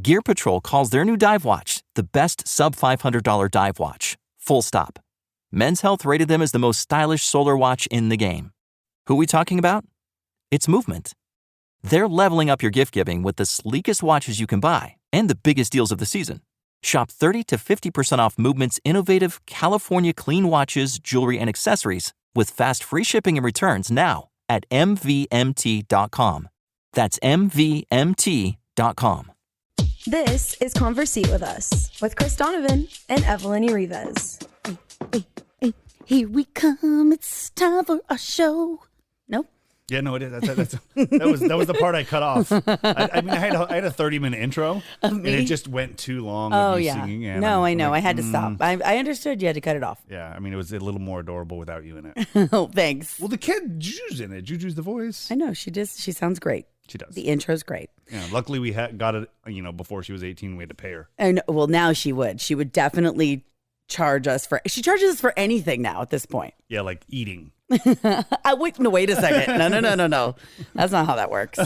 Gear Patrol calls their new dive watch the best sub-$500 dive watch. Full stop. Men's Health rated them as the most stylish solar watch in the game. Who are we talking about? It's Movement. They're leveling up your gift giving with the sleekest watches you can buy and the biggest deals of the season. Shop 30 to 50% off Movement's innovative California clean watches, jewelry, and accessories with fast free shipping and returns now at mvmt.com. That's mvmt.com. This is Conversate with Us with Chris Donovan and Evelyn and Rivas. Hey, here we come. It's time for our show. Nope. Yeah, no, it is. That was the part I cut off. I had a 30-minute intro, and it just went too long. Oh, of me yeah. singing, and No, I know. like, I had to stop. I understood you had to cut it off. Yeah, I mean, it was a little more adorable without you in it. Oh, thanks. Well, the kid, Juju's in it. Juju's the voice. I know. She sounds great. She does. The intro's great. Yeah, luckily we got it, before she was 18, we had to pay her. And well, now she would. She would definitely charge us she charges us for anything now at this point. Yeah, like eating. Wait a second. No. That's not how that works.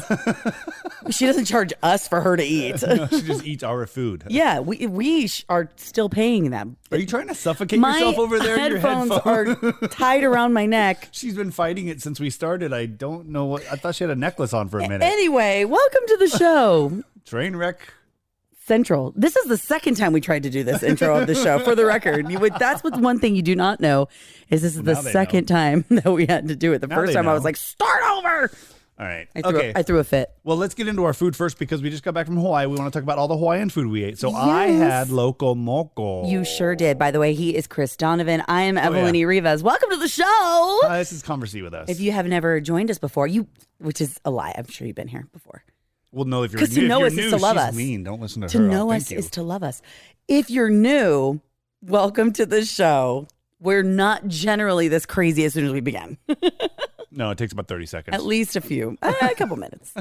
She doesn't charge us for her to eat. No, she just eats our food. Yeah, we are still paying them. Are you trying to suffocate yourself over there? My headphones are tied around my neck. She's been fighting it since we started. I don't know what. I thought she had a necklace on for a minute. Anyway, welcome to the show. Train wreck. Central. This is the second time we tried to do this intro of the show, for the record. That's what one thing you do not know is this is the second time that we had to do it. The first time I was like, start over. All right. I threw a fit. Well, let's get into our food first because we just got back from Hawaii. We want to talk about all the Hawaiian food we ate. So I had Loco Moco. You sure did. By the way, he is Chris Donovan. I am Evelyn and Rivas. Welcome to the show. Hi, this is Conversate with Us. If you have never joined us before, which is a lie. I'm sure you've been here before. Well, no, if you're Because to know us new, is to love she's us. mean. Don't listen to her. To know us is to love us. If you're new, welcome to the show. We're not generally this crazy as soon as we begin. No, it takes about 30 seconds. At least a few. A couple minutes.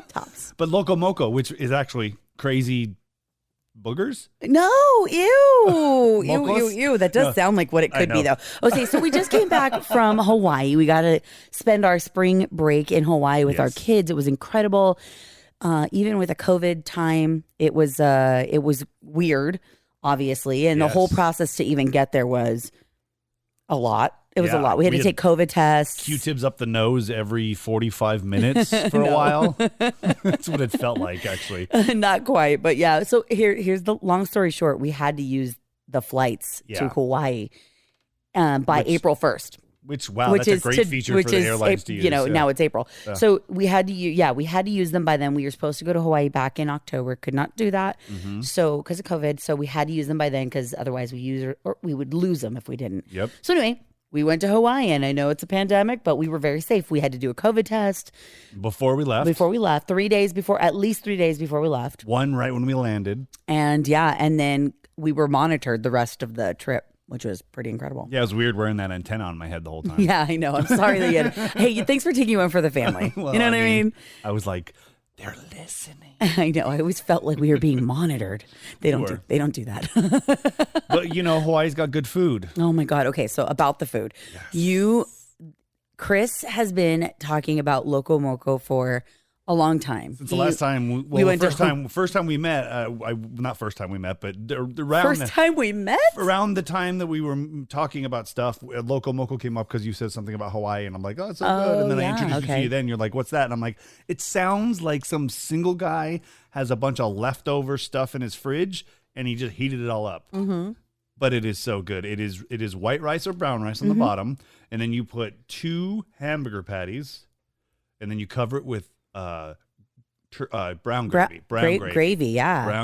Tops. But Loco Moco, which is actually crazy boogers? No, ew. Mocos? Ew. That does sound like what it could be, though. Okay, so we just came back from Hawaii. We got to spend our spring break in Hawaii with our kids. It was incredible. Even with a COVID time, it was weird, obviously. And the whole process to even get there was a lot. It was a lot. We had to take COVID tests. Q-tips up the nose every 45 minutes for a while. That's what it felt like, actually. Not quite, but yeah. So here's the long story short. We had to use the flights to Hawaii by April 1st. That's a great feature for the airlines to use. Now it's April. So we had to use them by then. We were supposed to go to Hawaii back in October. Could not do that. Mm-hmm. So because of COVID, so we had to use them by then because otherwise we would lose them if we didn't. Yep. So anyway, we went to Hawaii, and I know it's a pandemic, but we were very safe. We had to do a COVID test before we left. 3 days before, at least 3 days before we left. One right when we landed. And and then we were monitored the rest of the trip, which was pretty incredible. Yeah, it was weird wearing that antenna on my head the whole time. Yeah, I know. I'm sorry that you had. Hey, thanks for taking one for the family. Well, you know what I mean? I was like, they're listening. I know. I always felt like we were being monitored. They don't do that. But Hawaii's got good food. Oh my God. Okay, so about the food. Yes. Chris has been talking about Loco Moco for a long time. Since the last time, first time we met, not first time we met, but around the time that we were talking about stuff, Loco Moco came up because you said something about Hawaii, and I'm like, oh, it's so good. And then I introduced you to you. Then you're like, what's that? And I'm like, it sounds like some single guy has a bunch of leftover stuff in his fridge, and he just heated it all up. Mm-hmm. But it is so good. It is white rice or brown rice on the bottom, and then you put 2 hamburger patties, and then you cover it with brown gravy. Brown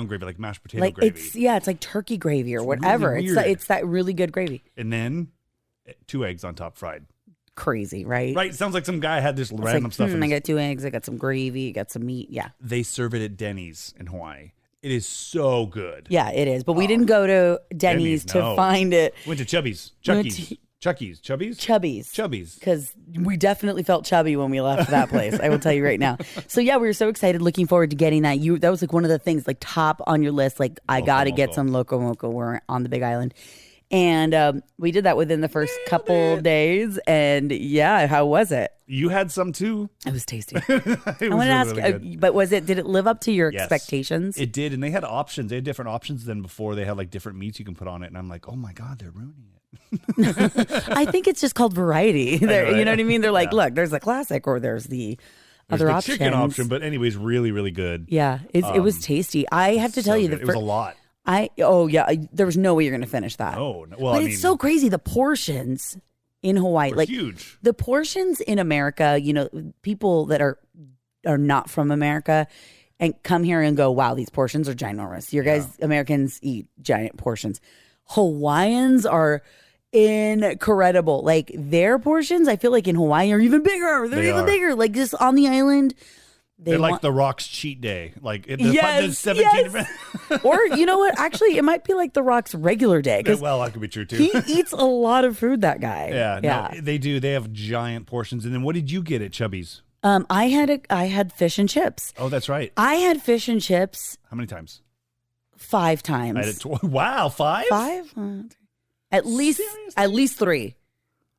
gravy, like mashed potato gravy. It's like turkey gravy or whatever. Really it's that really good gravy. And then 2 eggs on top fried. Crazy, right? Right. Sounds like some guy had this random stuff. I got 2 eggs. I got some gravy. I got some meat. Yeah. They serve it at Denny's in Hawaii. It is so good. Yeah, it is. But we didn't go to Denny's to find it. Went to Chubby's. Chubby's. Because we definitely felt chubby when we left that place. I will tell you right now. So yeah, we were so excited, looking forward to getting that. That was like one of the things, like top on your list. Like I got to get some Loco Moco. We're on the Big Island. And we did that within the first couple days. And yeah, how was it? You had some too. It was tasty. It was I want to ask, really good. but did it live up to your expectations? It did. And they had options. They had different options than before. They had like different meats you can put on it. And I'm like, oh my God, they're ruining it. I think it's just called variety. You know what I mean? They're like, look, there's the classic or there's the other options. Chicken option, but anyways, really, really good. Yeah, it was tasty. I have to tell you, it was a lot. There was no way you're going to finish that. Oh, well, but it's so crazy. The portions in Hawaii, like huge. The portions in America, people that are not from America and come here and go, wow, these portions are ginormous. Your guys, Americans eat giant portions. Hawaiians are incredible. Like their portions, I feel like in Hawaii are even bigger. They're even bigger. Like just on the island. They're like the Rock's cheat day. Like there's 17 Or you know what? Actually, it might be like the Rock's regular day. Well, that could be true too. He eats a lot of food, that guy. Yeah. No, they do. They have giant portions. And then what did you get at Chubby's? I had fish and chips. Oh, that's right. I had fish and chips. How many times? 5 times. I had it wow, 5? 5? At least 3.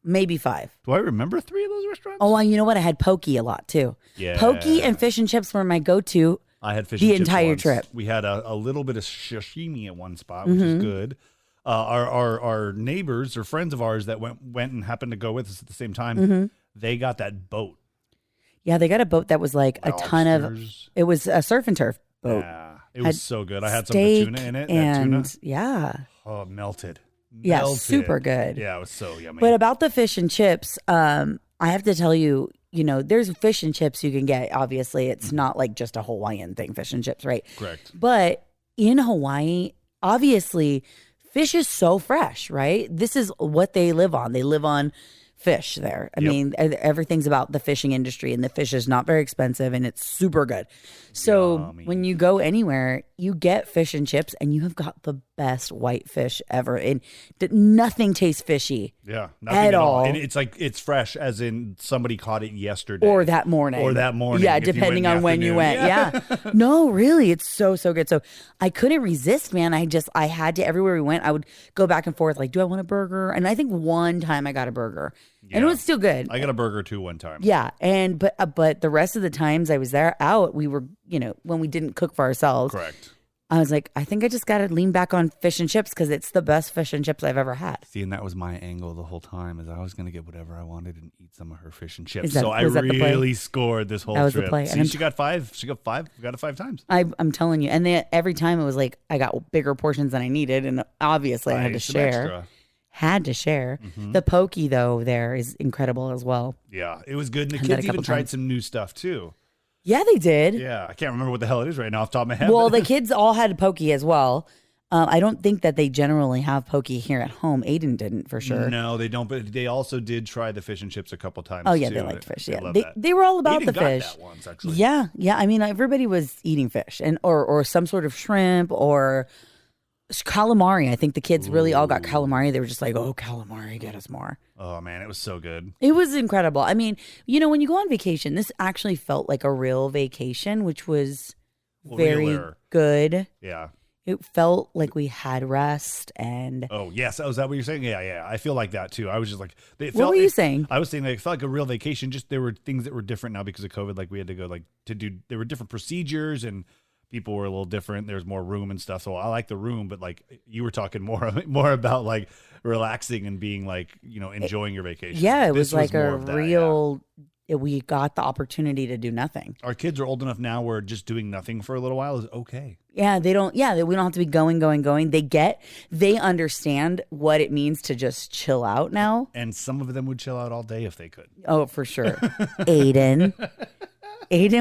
Maybe 5. Do I remember 3 of those restaurants? Oh, you know what? I had poke a lot too. Yeah. Poke and fish and chips were my go-to. I had fish the and chips entire once. trip. We had a little bit of sashimi at one spot, which is good. Our neighbors or friends of ours that went and happened to go with us at the same time, they got that boat. Yeah, they got a boat that was like a ton of. It was a surf and turf boat. Yeah, it was so good. I had some of the tuna in it. And that tuna. Yeah. Oh, melted. Yeah, super good. Yeah, it was so yummy. But about the fish and chips, I have to tell you, there's fish and chips you can get. Obviously, it's not like just a Hawaiian thing, fish and chips, right? Correct. But in Hawaii, obviously, fish is so fresh, right? This is what they live on. They live on fish there. I mean, everything's about the fishing industry, and the fish is not very expensive, and it's super good. So when you go anywhere, you get fish and chips, and you have got the best white fish ever. And nothing tastes fishy. Yeah, nothing at all. And it's like it's fresh, as in somebody caught it yesterday or that morning. Yeah, depending on when you went. Yeah. No, really, it's so good. So I couldn't resist, man. I had to. Everywhere we went, I would go back and forth. Like, do I want a burger? And I think one time I got a burger. Yeah. And it was still good. I got a burger too one time. Yeah, and but the rest of the times I was there out, we were, when we didn't cook for ourselves. Correct. I was like, I think I just got to lean back on fish and chips because it's the best fish and chips I've ever had. See, and that was my angle the whole time, is I was going to get whatever I wanted and eat some of her fish and chips. So I really scored this whole trip. The play. See, she got 5. She got 5. We got it 5 times. I'm telling you. And then every time it was like I got bigger portions than I needed, and obviously I had to share. Mm-hmm. The poke, though, there is incredible as well. Yeah, it was good. And the kids even tried some new stuff too. Yeah, they did. Yeah, I can't remember what the hell it is right now off the top of my head. Well, the kids all had poke as well. I don't think that they generally have poke here at home. Aiden didn't, for sure. No, they don't. But they also did try the fish and chips a couple times. Oh yeah, too. they liked fish. Yeah, they were all about the fish. Got that once, actually. Yeah. I mean, everybody was eating fish or some sort of shrimp or calamari. I think the kids really all got calamari. They were just like, "Oh, calamari, get us more." Oh man, it was so good. It was incredible. I mean, when you go on vacation, this actually felt like a real vacation, which was very good. Yeah. It felt like we had rest and. Oh yes, is that what you're saying? Yeah. I feel like that too. I was just like, what were you saying? I was saying it felt like a real vacation. Just there were things that were different now because of COVID. Like we had to go there were different procedures and people were a little different. There's more room and stuff. So I like the room, but like you were talking more about like relaxing and being like, enjoying your vacation. Yeah, it was like a real. We got the opportunity to do nothing. Our kids are old enough now where just doing nothing for a little while is okay. Yeah, we don't have to be going. They understand what it means to just chill out now. And some of them would chill out all day if they could. Oh, for sure. Aiden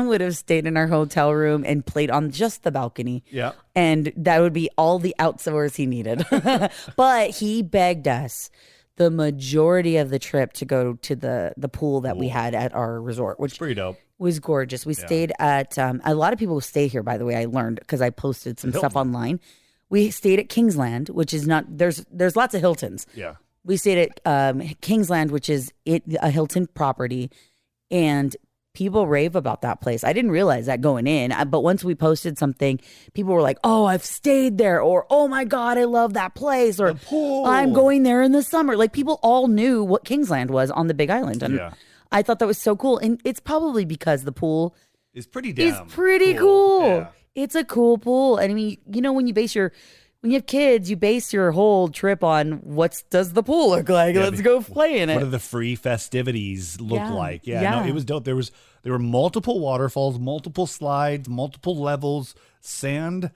would have stayed in our hotel room and played on just the balcony. Yeah. And that would be all the outdoors he needed. But he begged us the majority of the trip to go to the pool that we had at our resort, which pretty dope. Was gorgeous. We stayed at a lot of people stay here, by the way. I learned because I posted some stuff online. We stayed at Kingsland, which is not there's lots of Hiltons. Yeah. We stayed at Kingsland, which is a Hilton property, and people rave about that place. I didn't realize that going in, but once we posted something, people were like, "Oh, I've stayed there," or "Oh my God, I love that place," or "I'm going there in the summer." Like people all knew what Kingsland was on the Big Island, and I thought that was so cool. And it's probably because the pool is pretty cool. Yeah. It's a cool pool. And I mean, you know, when you have kids, you base your whole trip on what does the pool look like? Yeah, let's go play in it. What do the free festivities look like? Yeah, no, it was dope. There were multiple waterfalls, multiple slides, multiple levels, sand.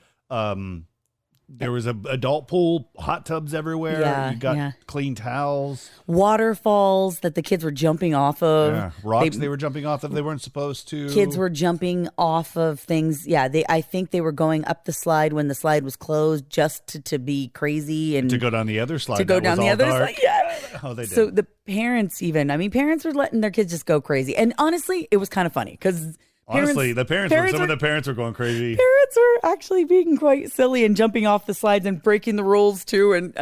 There was a adult pool, hot tubs everywhere. Yeah, you got clean towels. Waterfalls that the kids were jumping off of. Yeah. Rocks they were jumping off of they weren't supposed to. Kids were jumping off of things. Yeah, I think they were going up the slide when the slide was closed just to be crazy. And to go down the other slide. To go down the other slide, yeah. Oh, they did. So the parents parents were letting their kids just go crazy. And honestly, it was kind of funny because... Honestly, some of the parents were going crazy. Parents were actually being quite silly and jumping off the slides and breaking the rules too. And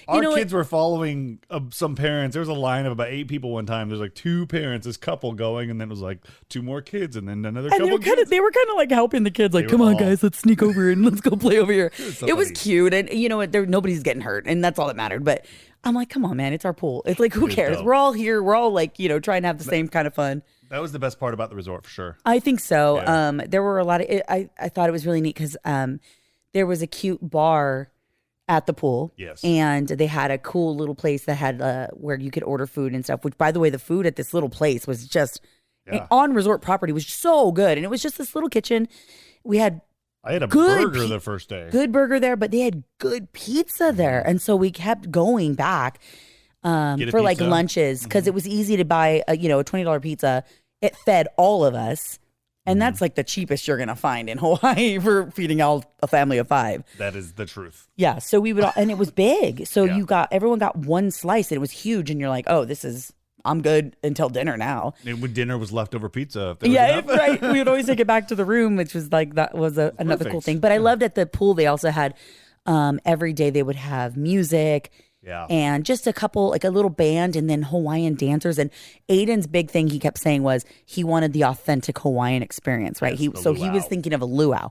our kids were following some parents. There was a line of about 8 people one time. There's like 2 parents, this couple going, and then it was like 2 more kids, and then another couple. They were kind of like helping the kids, like, "Come on, guys, let's sneak over and let's go play over here." It was cute, and you know what? Nobody's getting hurt, and that's all that mattered. But I'm like, come on, man, it's our pool. It's like, who cares? Dope. We're all here. We're all like, trying to have the same kind of fun. That was the best part about the resort for sure. I think so. Yeah. There were a lot of, I thought it was really neat because there was a cute bar at the pool. Yes. And they had a cool little place that had where you could order food and stuff, which by the way, the food at this little place was just on resort property was so good. And it was just this little kitchen. I had a burger the first day. Good burger there, but they had good pizza there. And so we kept going back for like lunches because it was easy to buy a $20 pizza. It fed all of us. And that's like the cheapest you're going to find in Hawaii for feeding a family of 5. That is the truth. Yeah. So we would, and it was big. So everyone got one slice and it was huge. And you're like, oh, I'm good until dinner now. And when dinner was leftover pizza. Right. We would always take it back to the room, which was like, that was another cool thing. But I loved at the pool, they also had every day they would have music. Yeah. And just a couple, like a little band and then Hawaiian dancers. And Aiden's big thing he kept saying was he wanted the authentic Hawaiian experience, right? He was thinking of a luau.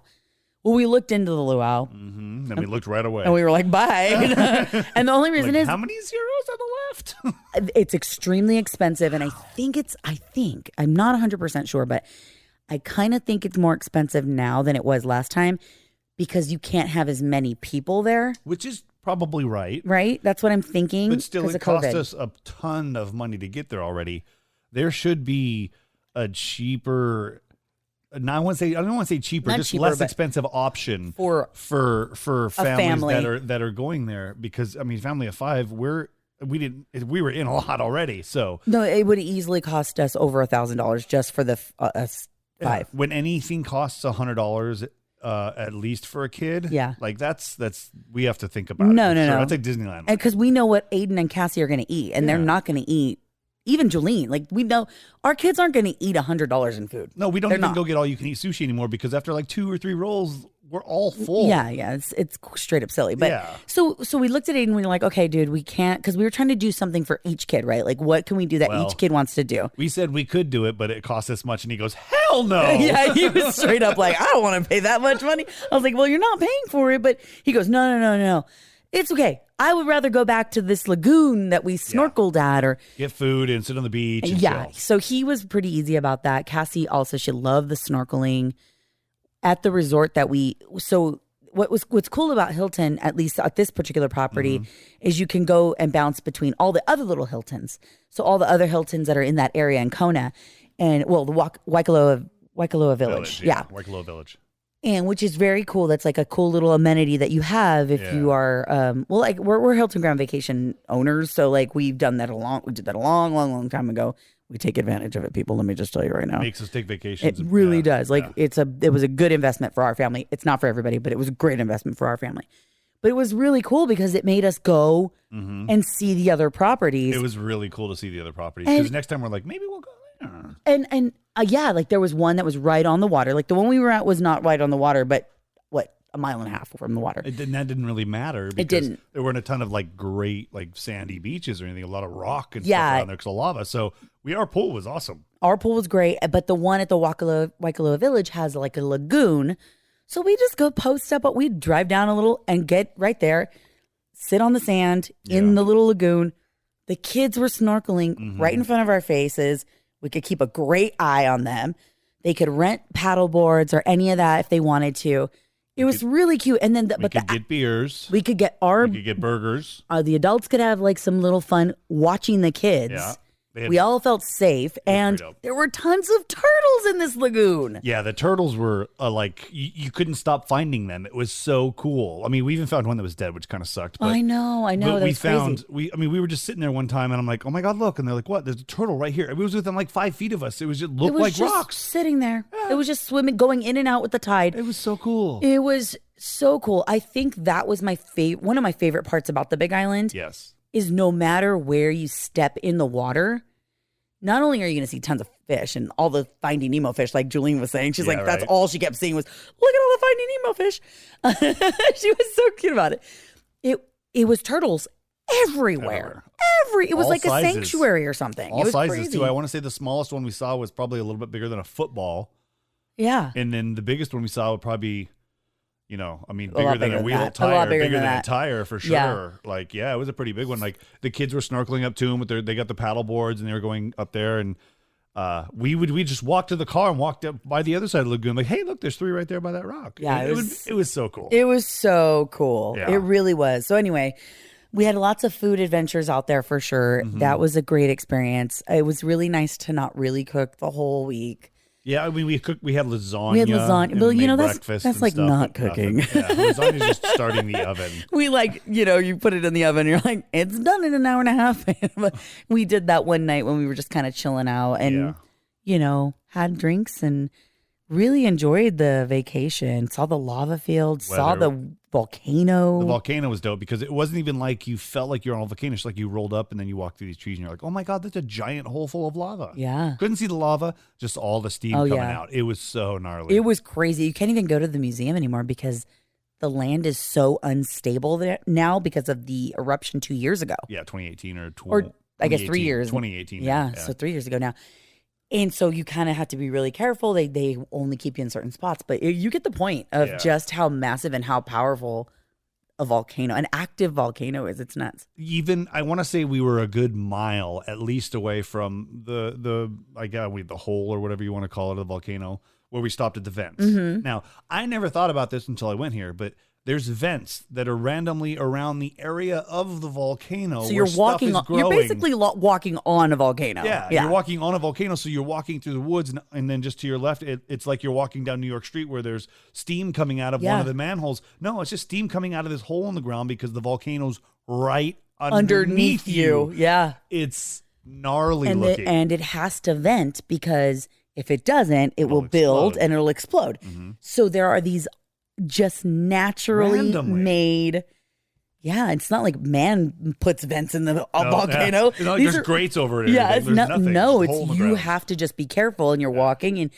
Well, we looked into the luau. Mm-hmm. And we looked right away. And we were like, bye. And the only reason is... How many zeros on the left? It's extremely expensive. And I'm not 100% sure, but I kind of think it's more expensive now than it was last time because you can't have as many people there. Which is... probably right. Right? That's what I'm thinking. But still, it cost us a ton of money to get there already. There should be a cheaper, I don't want to say cheaper, not just cheaper, less expensive option for families that are going there. Because, I mean, family of 5, we were in a lot already. So no, it would easily cost us over $1,000 just for the 5. When anything costs $100, at least for a kid. Yeah. Like that's we have to think about No. That's like Disneyland. And because we know what Aiden and Cassie are going to eat and they're not going to eat, even Jolene, like we know our kids aren't going to eat $100 in food. No, we don't even go get all you can eat sushi anymore because after like 2 or 3 rolls, we're all full. Yeah. It's straight up silly. But so we looked at Aiden and we were like, okay, dude, we can't, because we were trying to do something for each kid, right? Like what can we do that each kid wants to do? We said we could do it, but it costs this much. And he goes, hell no. Yeah, he was straight up like, I don't want to pay that much money. I was like, well, you're not paying for it. But he goes, no. It's okay. I would rather go back to this lagoon that we snorkeled at or get food and sit on the beach. And chill. So he was pretty easy about that. Cassie also, she loved the snorkeling at the resort what's cool about Hilton, at least at this particular property, is you can go and bounce between all the other little Hiltons. So all the other Hiltons that are in that area in Kona and the Waikoloa Village. Yeah. Waikoloa Village. And which is very cool. That's like a cool little amenity that you have if you are, we're Hilton Grand Vacation owners. So like we did that a long time ago. We take advantage of it, people. Let me just tell you right now. It makes us take vacations. It really does. Like it was a good investment for our family. It's not for everybody, but it was a great investment for our family. But it was really cool because it made us go and see the other properties. It was really cool to see the other properties because next time we're like, maybe we'll go there. And like there was one that was right on the water. Like the one we were at was not right on the water, but a mile and a half from the water. That didn't really matter. Because it didn't. There weren't a ton of like great like sandy beaches or anything. A lot of rock and stuff around there because of lava. So our pool was awesome. Our pool was great, but the one at the Waikoloa Village has like a lagoon. So we just go post up, but we'd drive down a little and get right there, sit on the sand in the little lagoon. The kids were snorkeling right in front of our faces. We could keep a great eye on them. They could rent paddle boards or any of that if they wanted to. It was really cute. And then, we could get beers. We could get burgers. The adults could have like some little fun watching the kids. Yeah. We all felt safe, and there were tons of turtles in this lagoon. Yeah, the turtles were like, you couldn't stop finding them. It was so cool. I mean, we even found one that was dead, which kind of sucked. But, I know. But we were just sitting there one time, and I'm like, oh my God, look. And they're like, what? There's a turtle right here. It was within like 5 feet of us. It was just looked like rocks. Sitting there. Yeah. It was just swimming, going in and out with the tide. It was so cool. It was so cool. I think that was one of my favorite parts about the Big Island. Yes. Is no matter where you step in the water, not only are you going to see tons of fish and all the Finding Nemo fish, like Julene was saying, she's like, that's all she kept seeing was, look at all the Finding Nemo fish. She was so cute about it. It was turtles everywhere. It was all like sizes. A sanctuary or something. All it was sizes crazy. too. I want to say the smallest one we saw was probably a little bit bigger than a football. Yeah. And then the biggest one we saw would probably be, bigger than a wheel tire, bigger than a tire for sure. Yeah. Like, it was a pretty big one. Like the kids were snorkeling up to them they got the paddle boards and they were going up there, and we just walked to the car and walked up by the other side of the lagoon. Like, hey, look, there's 3 right there by that rock. Yeah, it was so cool. It was so cool. Yeah. It really was. So anyway, we had lots of food adventures out there for sure. Mm-hmm. That was a great experience. It was really nice to not really cook the whole week. Yeah, I mean, we had lasagna. We had lasagna. Well, that's like not cooking. Yeah, lasagna's just starting the oven. We you put it in the oven, you're like, it's done in an hour and a half. But we did that one night when we were just kind of chilling out and, had drinks and really enjoyed the vacation. Saw the lava field, saw the volcano. The volcano was dope because it wasn't even like you felt like you're on a volcano. It's like you rolled up and then you walked through these trees and you're like, oh my God, that's a giant hole full of lava. Yeah. Couldn't see the lava, just all the steam coming out. It was so gnarly. It was crazy. You can't even go to the museum anymore because the land is so unstable there now because of the eruption 2 years ago. Yeah, 2018 or I guess 3 years. 2018. Yeah, so 3 years ago now. And so you kind of have to be really careful. They only keep you in certain spots. But you get the point of just how massive and how powerful a volcano, an active volcano is. It's nuts. Even, I want to say we were a good mile at least away from the hole or whatever you want to call it, the volcano, where we stopped at the vents. Mm-hmm. Now, I never thought about this until I went here, but there's vents that are randomly around the area of the volcano. So you're walking on, you're basically walking on a volcano. Yeah, you're walking on a volcano. So you're walking through the woods, and then just to your left, it's like you're walking down New York Street where there's steam coming out of one of the manholes. No, it's just steam coming out of this hole in the ground because the volcano's right underneath you. Yeah. It's gnarly looking. And it has to vent because if it doesn't, it will build and it'll explode. Mm-hmm. So there are these just naturally made. Yeah, it's not like man puts vents in the volcano. It's not like there's grates over it. Yeah, it's nothing. No, it's you have to just be careful and you're walking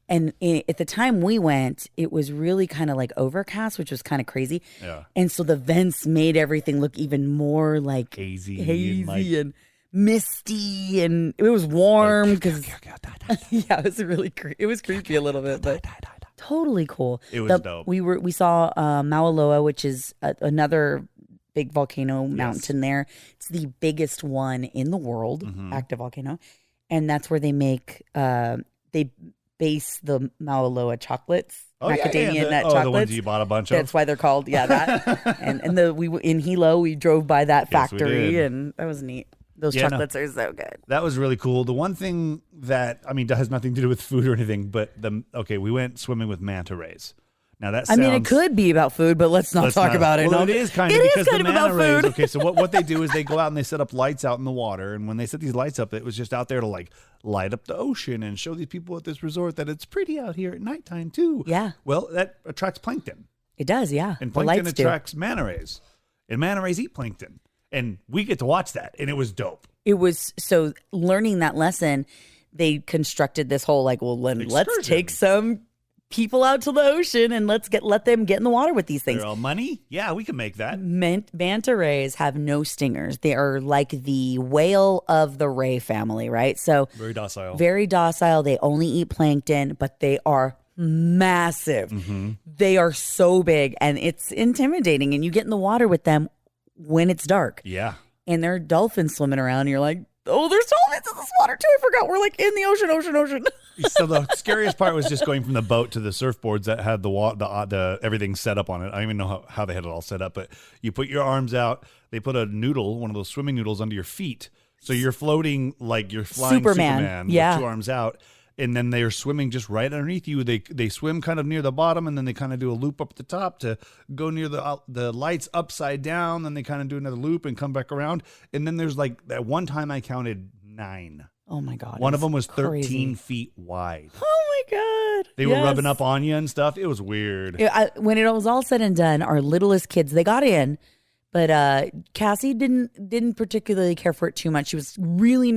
and at the time we went, it was really kind of like overcast, which was kind of crazy. Yeah. And so the vents made everything look even more like hazy and misty, and it was warm because yeah, it was really it was creepy a little bit, but totally cool. It was dope. We saw Mauna Loa, which is another big volcano mountain there. It's the biggest one in the world, active volcano, and that's where they make they base the Mauna Loa chocolates. Macadamia nut chocolates. The ones you bought a bunch of. That's why they're called that. and in Hilo we drove by that factory, and that was neat. Those chocolates are so good. That was really cool. The one thing that, that has nothing to do with food or anything, but we went swimming with manta rays. Now that sounds, it could be about food, but let's not talk about it. Well, no. It is kind of because the manta rays. Okay, so what they do is they go out and they set up lights out in the water, and when they set these lights up, it was just out there to like light up the ocean and show these people at this resort that it's pretty out here at nighttime too. Yeah. Well, that attracts plankton. It does, yeah. And plankton attracts manta rays, and manta rays eat plankton. And we get to watch that, and it was dope. It was, so learning that lesson, they constructed this whole let's take some people out to the ocean and let them get in the water with these things. They're all money? Yeah, we can make that. Manta rays have no stingers. They are like the whale of the ray family, right? So very docile. Very docile. They only eat plankton, but they are massive. Mm-hmm. They are so big and it's intimidating. And you get in the water with them when it's dark. Yeah. And there are dolphins swimming around and you're like, oh, there's dolphins in this water too. I forgot. We're like in the ocean. So the scariest part was just going from the boat to the surfboards that had the everything set up on it. I don't even know how they had it all set up, but you put your arms out. They put a noodle, one of those swimming noodles, under your feet. So you're floating like you're flying Superman with 2 arms out. And then they're swimming just right underneath you. They swim kind of near the bottom, and then they kind of do a loop up at the top to go near the lights upside down. Then they kind of do another loop and come back around. And then there's like that one time I counted 9. Oh my God. One of them was 13 crazy. feet wide. Oh my God. They were rubbing up on you and stuff. It was weird. When it was all said and done, our littlest kids, they got in. But Cassie didn't particularly care for it too much. She was really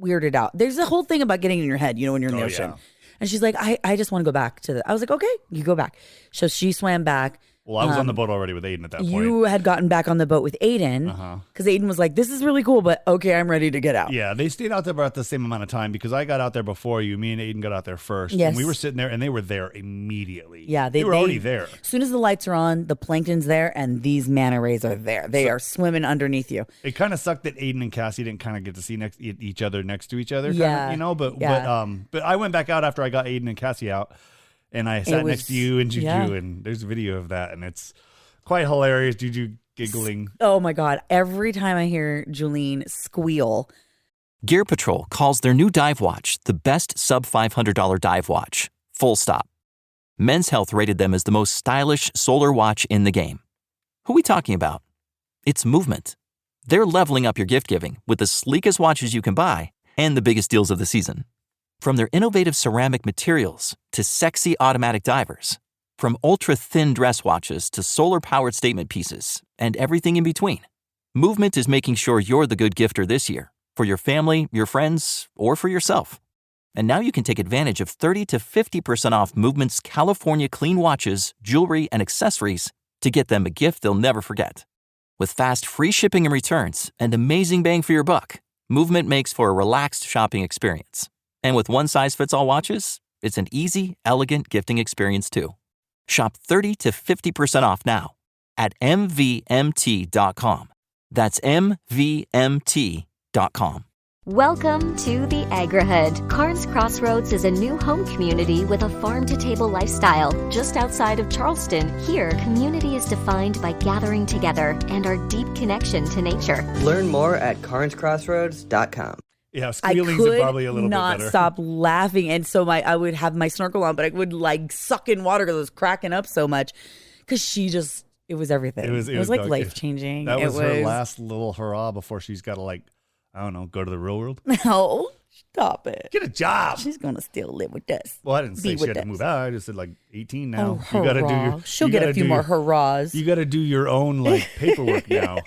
weirded out. There's a whole thing about getting in your head, when you're in the ocean. Yeah. And she's like, I just want to go back to I was like, okay, you go back. So she swam back. Well, I was on the boat already with Aiden at that point. You had gotten back on the boat with Aiden because Aiden was like, this is really cool, but okay, I'm ready to get out. Yeah, they stayed out there about the same amount of time because I got out there before you. Me and Aiden got out there first. Yes. And we were sitting there and they were there immediately. Yeah, they were already there. As soon as the lights are on, the plankton's there and these manta rays are there. They are swimming underneath you. It kind of sucked that Aiden and Cassie didn't kind of get to see each other next to each other. Yeah. Kinda, but I went back out after I got Aiden and Cassie out and I sat next to you and Juju and there's a video of that and it's quite hilarious, Juju giggling. Oh my God. Every time I hear Julene squeal. Gear Patrol calls their new dive watch the best sub-$500 dive watch. Full stop. Men's Health rated them as the most stylish solar watch in the game. Who are we talking about? It's Movement. They're leveling up your gift giving with the sleekest watches you can buy and the biggest deals of the season. From their innovative ceramic materials to sexy automatic divers. From ultra-thin dress watches to solar-powered statement pieces and everything in between, Movement is making sure you're the good gifter this year for your family, your friends, or for yourself. And now you can take advantage of 30 to 50% off Movement's California clean watches, jewelry, and accessories to get them a gift they'll never forget. With fast, free shipping and returns and amazing bang for your buck, Movement makes for a relaxed shopping experience. And with one-size-fits-all watches, it's an easy, elegant gifting experience too. Shop 30 to 50% off now at MVMT.com. That's MVMT.com. Welcome to the Agri-Hood. Carnes Crossroads is a new home community with a farm-to-table lifestyle. Just outside of Charleston, here, community is defined by gathering together and our deep connection to nature. Learn more at carnescrossroads.com. Yeah, squealing's probably a little bit better. I could not stop laughing. And so I would have my snorkel on, but I would like suck in water because I was cracking up so much. Because it was everything. It was like life-changing. That was her last little hurrah before she's got to go to the real world. No, stop it. Get a job. She's going to still live with us. Well, I didn't say she had to move out. I just said 18 now. Oh, you gotta she'll get a few more hurrahs. You got to do your own paperwork now.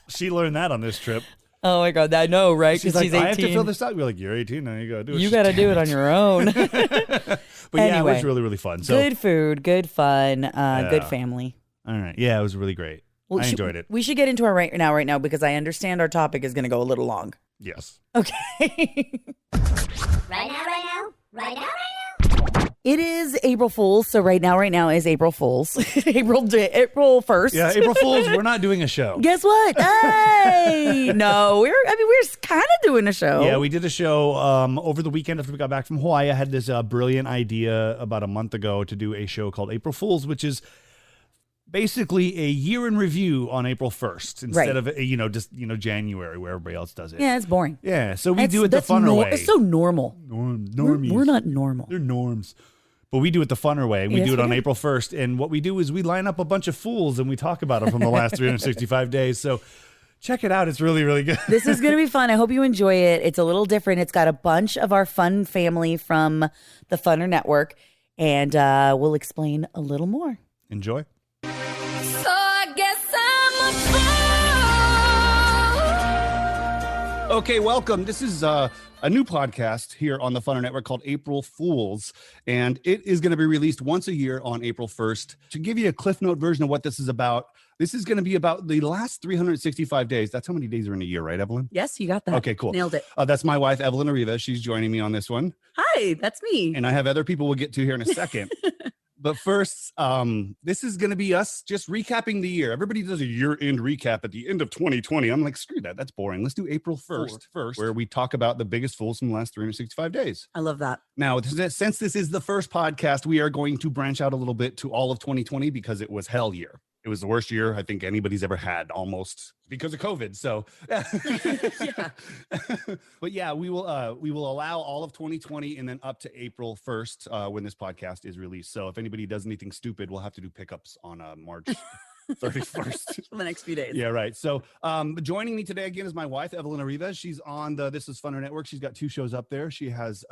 She learned that on this trip. Oh my God, I know, right? Because she's 18. I have to fill this out. You're like, you're 18 now. You got to do it. You got to do it on your own. But anyway, it was really, really fun. So, good food, good fun, good family. All right. Yeah, it was really great. Well, I enjoyed it. We should get into it right now because I understand our topic is going to go a little long. Yes. Okay. Right now. It is April Fool's, so right now is April Fool's. April 1st. Yeah, April Fool's, we're not doing a show. Guess what? Hey! No, we're kind of doing a show. Yeah, we did a show over the weekend after we got back from Hawaii. I had this brilliant idea about a month ago to do a show called April Fool's, which is basically a year in review on April 1st instead of January where everybody else does it. Yeah, it's boring. Yeah, so we do it the funner way. It's so normal. Normies. We're not normal. They're norms. But we do it the funner way. We do it on April 1st. And what we do is we line up a bunch of fools and we talk about them from the last 365 days. So check it out. It's really, really good. This is going to be fun. I hope you enjoy it. It's a little different. It's got a bunch of our fun family from the Funner Network. And we'll explain a little more. Enjoy. So I guess I'm a Okay, welcome. This is a new podcast here on the Funner Network called April Fools, and it is going to be released once a year on April 1st. To give you a Cliff Note version of what this is about, this is going to be about the last 365 days. That's how many days are in a year, right, Evelyn? Yes, you got that. Okay, cool. Nailed it. That's my wife, Evelyn and She's joining me on this one. Hi, that's me. And I have other people we'll get to here in a second. But first, this is going to be us just recapping the year. Everybody does a year-end recap at the end of 2020. I'm like, screw that. That's boring. Let's do April 1st first, where we talk about the biggest fools from the last 365 days. I love that. Now, since this is the first podcast, we are going to branch out a little bit to all of 2020 because it was hell year. It was the worst year I think anybody's ever had, almost, because of COVID. So, but yeah, we will allow all of 2020 and then up to April 1st when this podcast is released. So if anybody does anything stupid, we'll have to do pickups on March 31st for the next few days. Yeah, right. So joining me today again is my wife, Evelyn and She's on the This Is Funner Network. She's got 2 shows up there. She has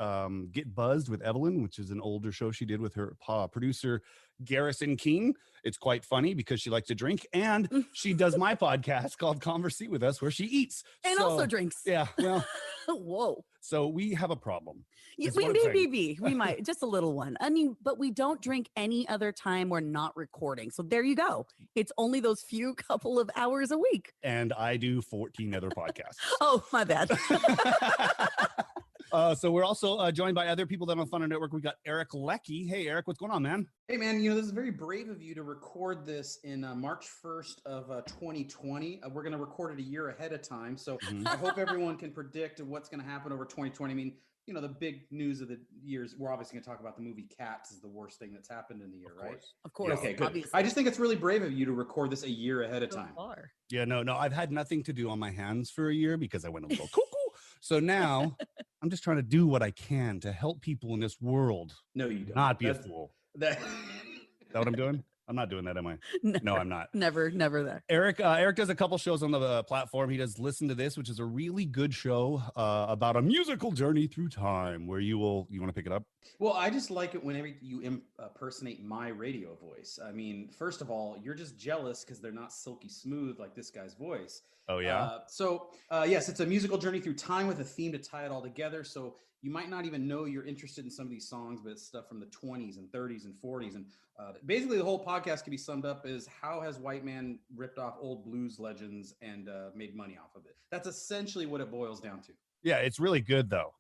Get Buzzed with Evelyn, which is an older show she did with her producer, Garrison King. It's quite funny because she likes to drink. And she does my podcast called Conversate with Us, where she eats. And also drinks. Yeah, well. Whoa. So we have a problem. We might, just a little one. I mean, but we don't drink any other time we're not recording. So there you go. It's only those few couple of hours a week. And I do 14 other podcasts. Oh, my bad. So we're also joined by other people that are on Funner Network. We got Eric Leckie. Hey, Eric, what's going on, man? Hey, man, this is very brave of you to record this in March 1st of 2020. We're going to record it a year ahead of time. So I hope everyone can predict what's going to happen over 2020. I mean, the big news of the years, we're obviously going to talk about the movie Cats is the worst thing that's happened in the year, right? Of course. Okay, good. Obviously. I just think it's really brave of you to record this a year ahead of time. Yeah, no, I've had nothing to do on my hands for a year because I went a little cuckoo. So now I'm just trying to do what I can to help people in this world. No, you don't. Not be a fool. Is that what I'm doing? I'm not doing that, am I? No, I'm not. Never there. Eric does a couple shows on the platform. He does Listen to This, which is a really good show about a musical journey through time where you want to pick it up? Well, I just like it whenever you impersonate my radio voice. I mean, first of all, you're just jealous because they're not silky smooth like this guy's voice. Oh, yeah? Yes, it's a musical journey through time with a theme to tie it all together. So you might not even know you're interested in some of these songs, but it's stuff from the 20s and 30s and 40s. And basically the whole podcast can be summed up as how has white man ripped off old blues legends and made money off of it. That's essentially what it boils down to. Yeah, it's really good, though.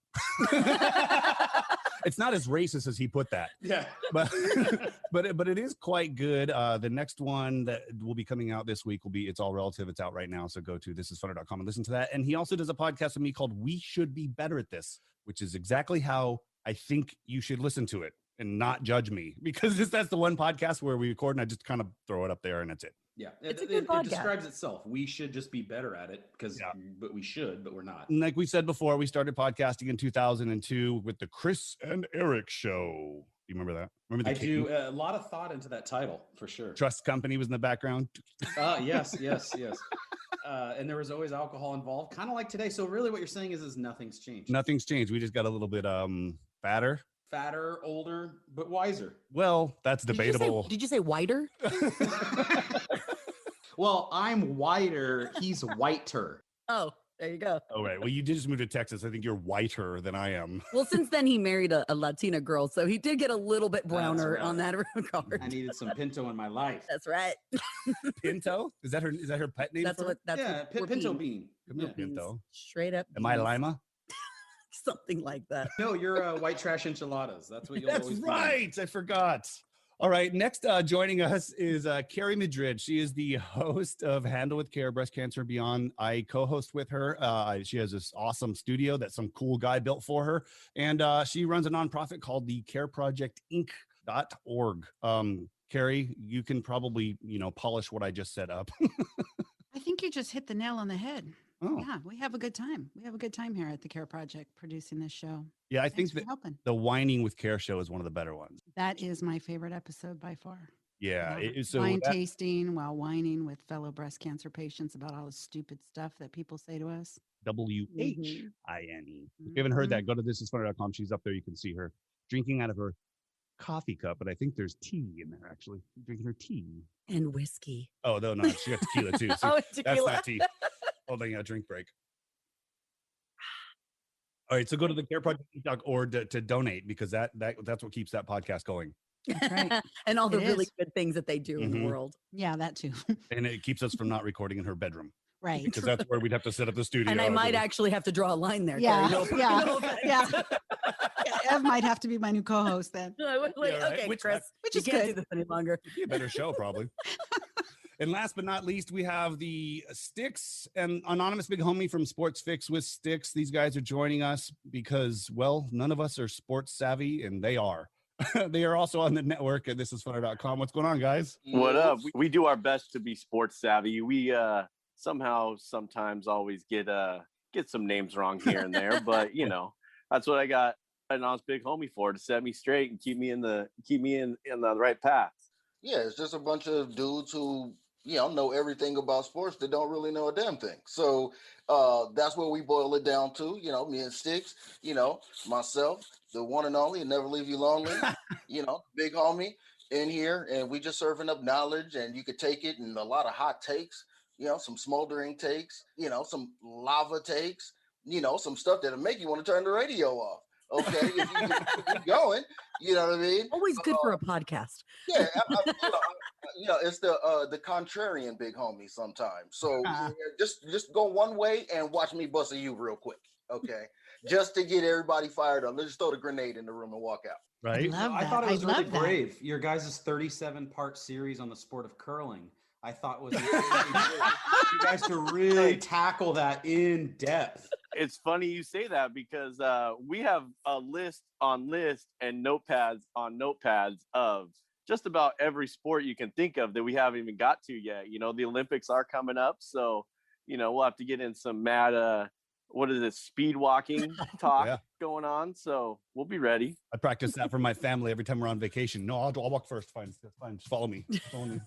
It's not as racist as he put that. Yeah. But it is quite good. The next one that will be coming out this week will be It's All Relative. It's out right now. So go to thisisfunner.com and listen to that. And he also does a podcast with me called We Should Be Better at This, which is exactly how I think you should listen to it and not judge me, because that's the one podcast where we record and I just kind of throw it up there and that's it. Yeah, it's a good podcast. It describes itself. We should just be better at it but we should, but we're not. And like we said before, we started podcasting in 2002 with the Chris and Eric Show. Do you remember that? I do. A lot of thought into that title for sure. Trust Company was in the background. Yes. And there was always alcohol involved, kind of like today. So really what you're saying is nothing's changed. Nothing's changed. We just got a little bit fatter, older, but wiser. Well, that's debatable. Did you say whiter? Well, I'm whiter. He's whiter. Oh, there you go. Oh, right. Well, you did just move to Texas. I think you're whiter than I am. Well, since then he married a Latina girl, so he did get a little bit browner on that regard. I needed some Pinto in my life. That's right. Pinto? Is that her pet name? Pinto bean. Pinto. Straight up. Am I Lima? Something like that. No, you're white trash enchiladas. That's what you'll always be. That's right. I forgot. All right. Next, joining us is Carrie Madrid. She is the host of Handle with Care, Breast Cancer Beyond. I co-host with her. She has this awesome studio that some cool guy built for her. And she runs a nonprofit called the careprojectinc.org. Carrie, you can probably, polish what I just set up. I think you just hit the nail on the head. Oh. Yeah, we have a good time. We have a good time here at the Care Project producing this show. Yeah, I think that the Whining with Care show is one of the better ones. That is my favorite episode by far. Yeah. Wine tasting while whining with fellow breast cancer patients about all the stupid stuff that people say to us. WHINE. If you haven't heard that, go to thisisfunner.com. She's up there. You can see her drinking out of her coffee cup, but I think there's tea in there, actually. Drinking her tea. And whiskey. Oh, no, she got tequila too. So tequila. That's not tea. Holding a drink break. All right, so go to the careproject.org to donate because that's what keeps that podcast going. That's right. And all the It really is. good things that they do in the world. Yeah, that too. And it keeps us from not recording in her bedroom. Right. Because that's where we'd have to set up the studio. And I might actually have to draw a line there. Yeah. Carrie. Yeah. Ev might have to be my new co-host then. Like, Yeah, right. okay, Which Chris, is you can't good. do this any longer. It'd be a better show, probably. And last but not least, we have the Sticks and Anonymous Big Homie from Sports Fix with Sticks. These guys are joining us because, well, none of us are sports savvy, and they are. They are also on the network at thisisfunner.com. What's going on, guys? What up? We do our best to be sports savvy. We sometimes always get some names wrong here and there, but you know, that's what I got an honest big homie for, to set me straight and keep me in the right path. Yeah, it's just a bunch of dudes who know everything about sports that don't really know a damn thing. So that's where we boil it down to. Me and Sticks, myself, the one and only, and never leave you lonely, big homie in here, and we just serving up knowledge, and you could take it and a lot of hot takes, some smoldering takes, some lava takes, some stuff that'll make you want to turn the radio off. Okay, if you keep going, you know what I mean? Always good for a podcast. Yeah, it's the contrarian big homie sometimes. So just go one way and watch me bust a U real quick, okay? Just to get everybody fired up. Let's just throw the grenade in the room and walk out. Right? I thought it was really brave. Your guys' 37-part series on the sport of curling, I thought was really you guys to really tackle that in depth. It's funny you say that because we have a list on list and notepads on notepads of just about every sport you can think of that we haven't even got to yet. The Olympics are coming up, so we'll have to get in some mad speed walking talk going on. So we'll be ready. I practice that for my family every time we're on vacation. No, I'll walk first. Fine. Just follow me. Follow me.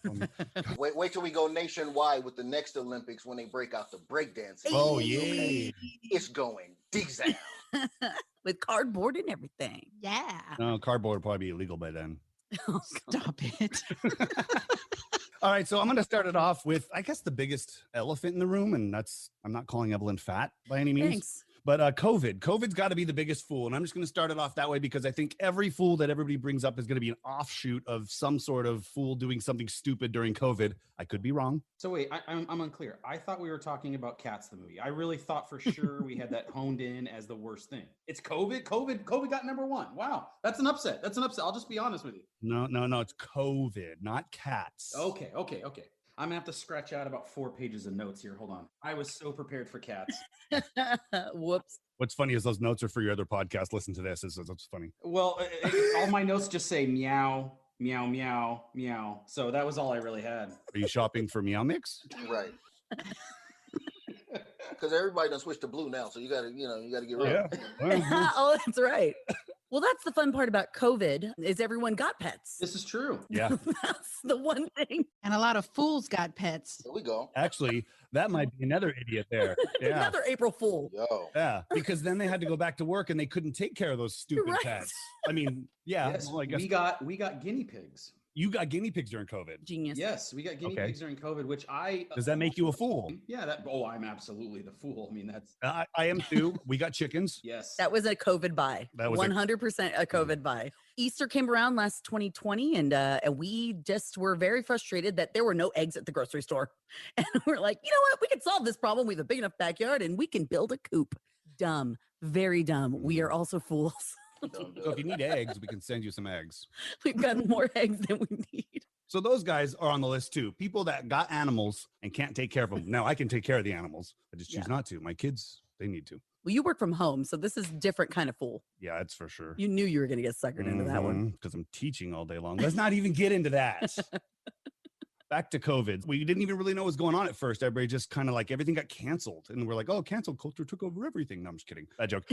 Wait till we go nationwide with the next Olympics when they break out the breakdancing. Oh, yeah. It's going down. With cardboard and everything. Yeah. No, cardboard will probably be illegal by then. Stop it. All right, so I'm going to start it off with, I guess, the biggest elephant in the room, and I'm not calling Evelyn fat by any means. Thanks. But COVID. COVID's got to be the biggest fool, and I'm just going to start it off that way because I think every fool that everybody brings up is going to be an offshoot of some sort of fool doing something stupid during COVID. I could be wrong. So wait, I'm unclear. I thought we were talking about Cats the movie. I really thought for sure we had that honed in as the worst thing. It's COVID. COVID got number one. Wow, that's an upset. I'll just be honest with you. No, it's COVID, not Cats. Okay. I'm gonna have to scratch out about 4 pages of notes here. Hold on. I was so prepared for Cats. Whoops. What's funny is those notes are for your other podcast. Listen to this. It's funny. Well, all my notes just say meow, meow, meow, meow. So that was all I really had. Are you shopping for Meow Mix? Right. Because everybody done switched to blue now, so you gotta get rid of it. Oh, that's right. Well, that's the fun part about COVID is everyone got pets. This is true. Yeah. That's the one thing. And a lot of fools got pets. There we go. Actually, that might be another idiot there. Yeah. Another April Fool. Yo. Yeah, because then they had to go back to work and they couldn't take care of those stupid Right. pets. I mean, yeah. Yes, Well, I guess we got guinea pigs. you got guinea pigs during COVID. Genius. Yes, we got guinea Okay. pigs during COVID, which Does that make you a fool? Yeah, I'm absolutely the fool. I mean, that's I am too. We got chickens. yes. That was a COVID buy. That was 100% a COVID buy. Easter came around last 2020, and we just were very frustrated that there were no eggs at the grocery store. And we're like, you know what? We can solve this problem. We have a big enough backyard, and we can build a coop. Dumb. Very dumb. We are also fools. So if you need eggs, we can send you some eggs. We've got more eggs than we need. So those guys are on the list too. People that got animals and can't take care of them. Now I can take care of the animals. I just choose not to. My kids, they need to. Well, you work from home, so this is different kind of fool. Yeah, that's for sure. You knew you were going to get suckered into that one. Because I'm teaching all day long. Let's not even get into that. Back to COVID. We didn't even really know what was going on at first. Everybody just kind of like everything got canceled. And we're like, oh, cancel culture took over everything. No, I'm just kidding. Bad joke.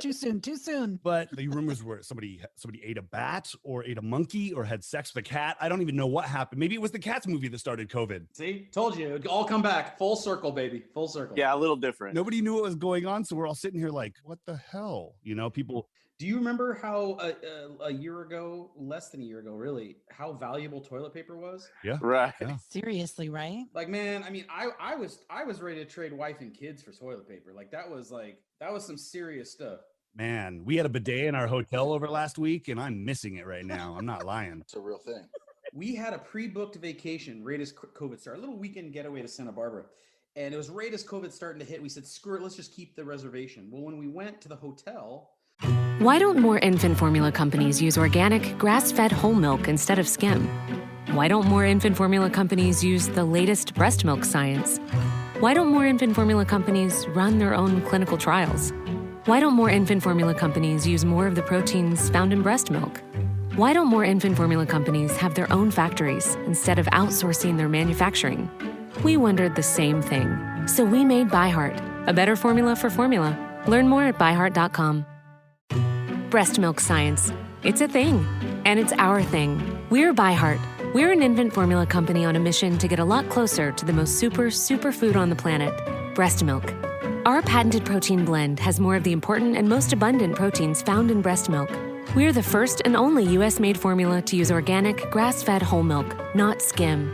Too soon. But the rumors were somebody ate a bat or ate a monkey or had sex with a cat. I don't even know what happened. Maybe it was the Cats movie that started COVID. See, told you, it'd all come back. Full circle, baby. Full circle. Yeah, a little different. Nobody knew what was going on. So we're all sitting here like, what the hell? People. Do you remember how a year ago, less than a year ago, really, how valuable toilet paper was? Yeah. Right. Yeah. Seriously, right? Like, man, I mean, I was ready to trade wife and kids for toilet paper. That was some serious stuff. Man, we had a bidet in our hotel over last week, and I'm missing it right now. I'm not lying. It's a real thing. We had a pre-booked vacation right as COVID started, a little weekend getaway to Santa Barbara. And it was right as COVID starting to hit. We said, screw it, let's just keep the reservation. Well, when we went to the hotel. Why don't more infant formula companies use organic, grass-fed whole milk instead of skim? Why don't more infant formula companies use the latest breast milk science? Why don't more infant formula companies run their own clinical trials? Why don't more infant formula companies use more of the proteins found in breast milk? Why don't more infant formula companies have their own factories instead of outsourcing their manufacturing? We wondered the same thing. So we made ByHeart, a better formula for formula. Learn more at byheart.com. Breast milk science. It's a thing. And it's our thing. We're ByHeart. We're an infant formula company on a mission to get a lot closer to the most super food on the planet, breast milk. Our patented protein blend has more of the important and most abundant proteins found in breast milk. We're the first and only U.S.-made formula to use organic, grass-fed whole milk, not skim.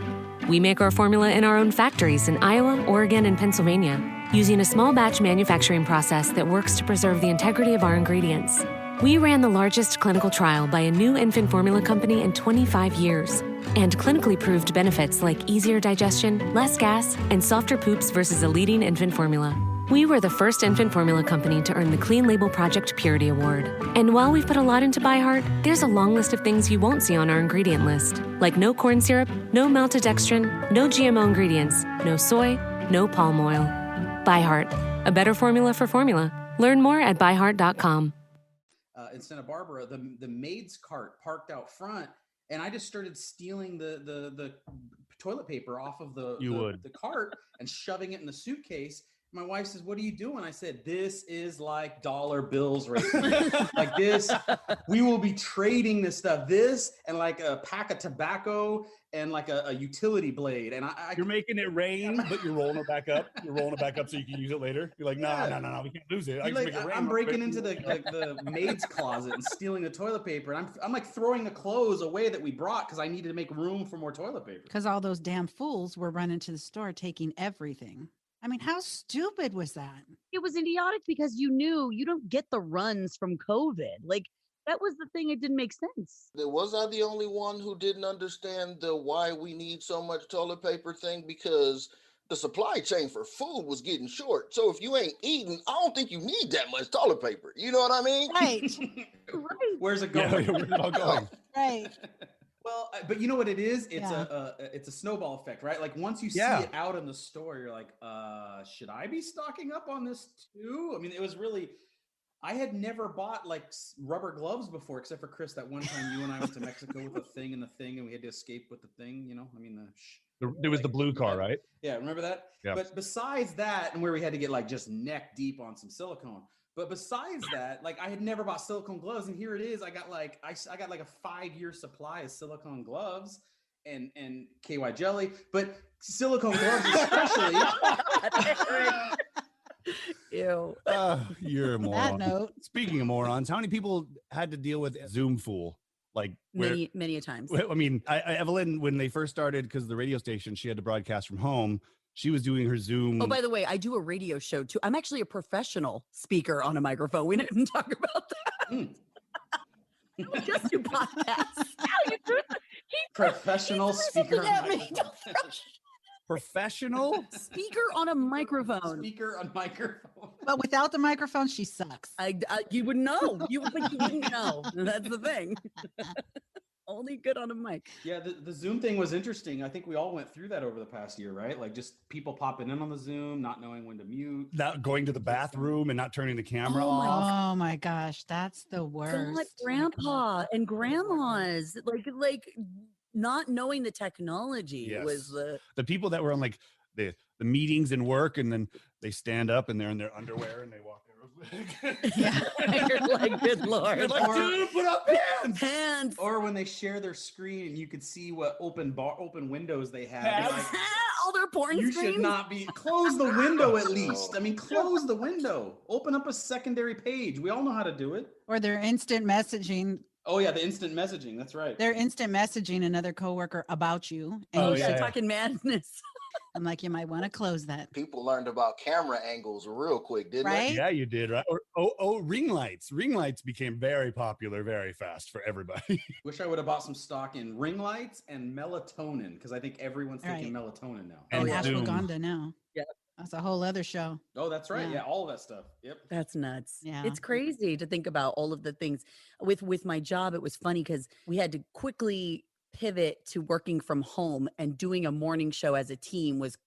We make our formula in our own factories in Iowa, Oregon, and Pennsylvania, using a small batch manufacturing process that works to preserve the integrity of our ingredients. We ran the largest clinical trial by a new infant formula company in 25 years, and clinically proved benefits like easier digestion, less gas, and softer poops versus a leading infant formula. We were the first infant formula company to earn the Clean Label Project Purity Award. And while we've put a lot into ByHeart, there's a long list of things you won't see on our ingredient list, like no corn syrup, no maltodextrin, no GMO ingredients, no soy, no palm oil. ByHeart, a better formula for formula. Learn more at byheart.com. In Santa Barbara, the maid's cart parked out front, and I just started stealing the toilet paper off of the cart and shoving it in the suitcase. My wife says, "What are you doing?" I said, "This is like dollar bills right now. Like this, we will be trading this stuff. This and like a pack of tobacco and like a utility blade." And you're making it rain, but you're rolling it back up. You're rolling it back up so you can use it later. You're like, no, we can't lose it. I'm breaking into the maid's closet and stealing the toilet paper. And I'm like throwing the clothes away that we brought because I needed to make room for more toilet paper. Because all those damn fools were running to the store taking everything. I mean, how stupid was that? It was idiotic because you knew you don't get the runs from COVID. Like, that was the thing. It didn't make sense. Was I the only one who didn't understand the why we need so much toilet paper thing? Because the supply chain for food was getting short. So if you ain't eating, I don't think you need that much toilet paper. You know what I mean? Right. Right. Where's it going? Yeah, where's it all going? Right. Well, but you know what it is? It's a snowball effect, right? Like once you see it out in the store, you're like, should I be stocking up on this too? I mean, it was really, I had never bought like rubber gloves before, except for Chris, that one time you and I went to Mexico with a thing and we had to escape with the thing, you know? I mean, there was the blue car, right? Yeah, remember that? Yeah. But besides that, and where we had to get like just neck deep on some silicone. But besides that, like I had never bought silicone gloves, and here it is. I got like a 5-year supply of silicone gloves and KY jelly, but silicone gloves especially. Ew. You're a moron. That note. Speaking of morons, how many people had to deal with Zoom Fool? Like many a times. I mean, Evelyn, when they first started, because the radio station, she had to broadcast from home. She was doing her Zoom. Oh, by the way, I do a radio show too. I'm actually a professional speaker on a microphone. We didn't talk about that. We just do podcasts. Professional speaker. Professional speaker on a microphone. Speaker on microphone. But without the microphone, she sucks. You would know. But you wouldn't know. That's the thing. Only good on a mic. Yeah, the Zoom thing was interesting. I think we all went through that over the past year, right? Like just people popping in on the Zoom, not knowing when to mute. Not going to the bathroom and not turning the camera off. Oh my gosh, that's the worst. So like grandpa and grandmas, like not knowing the technology was the people that were on like the meetings and work, and then they stand up and they're in their underwear and they walk there. You're like, good Lord. You're like, dude, put up hands. Or when they share their screen and you could see what open windows they have. Like, all their porn You screens? should not be. Close the window at least. I mean, close the window. Open up a secondary page. We all know how to do it. Or their instant messaging. Oh yeah, the instant messaging. That's right. They're instant messaging another coworker about you. And talking madness. I'm like, you might want to close that. People learned about camera angles real quick, didn't they? Yeah, you did, right? Or ring lights. Ring lights became very popular very fast for everybody. Wish I would have bought some stock in ring lights and melatonin because I think everyone's taking melatonin now. And ashwagandha now. Yeah. That's a whole other show. Oh, that's right. Yeah, all of that stuff. Yep. That's nuts. Yeah. It's crazy to think about all of the things. With my job, it was funny because we had to quickly pivot to working from home, and doing a morning show as a team was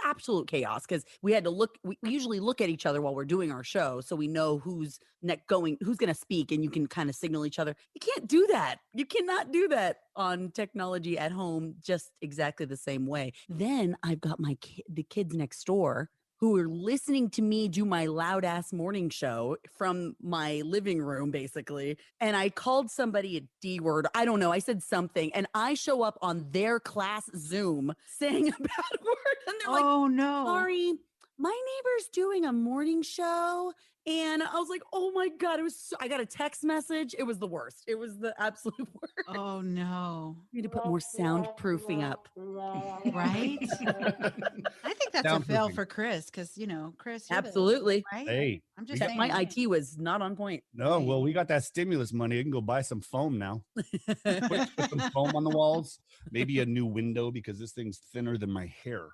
absolute chaos because we had to we usually look at each other while we're doing our show so we know who's going to speak, and you can kind of signal each other. You can't do that. You cannot do that on technology at home just exactly the same way. Then I've got the kids next door who are listening to me do my loud ass morning show from my living room, basically. And I called somebody a D word. I don't know. I said something, and I show up on their class Zoom saying a bad word. And they're like, oh no, sorry, my neighbor's doing a morning show. And I was like, oh my God, I got a text message. It was the worst. It was the absolute worst. Oh no. We need to put more soundproofing up. Right? I think that's a fail for Chris because, Chris. Absolutely. Right? Hey, I'm just saying. My IT was not on point. No, well, we got that stimulus money. I can go buy some foam now. Put some foam on the walls. Maybe a new window because this thing's thinner than my hair.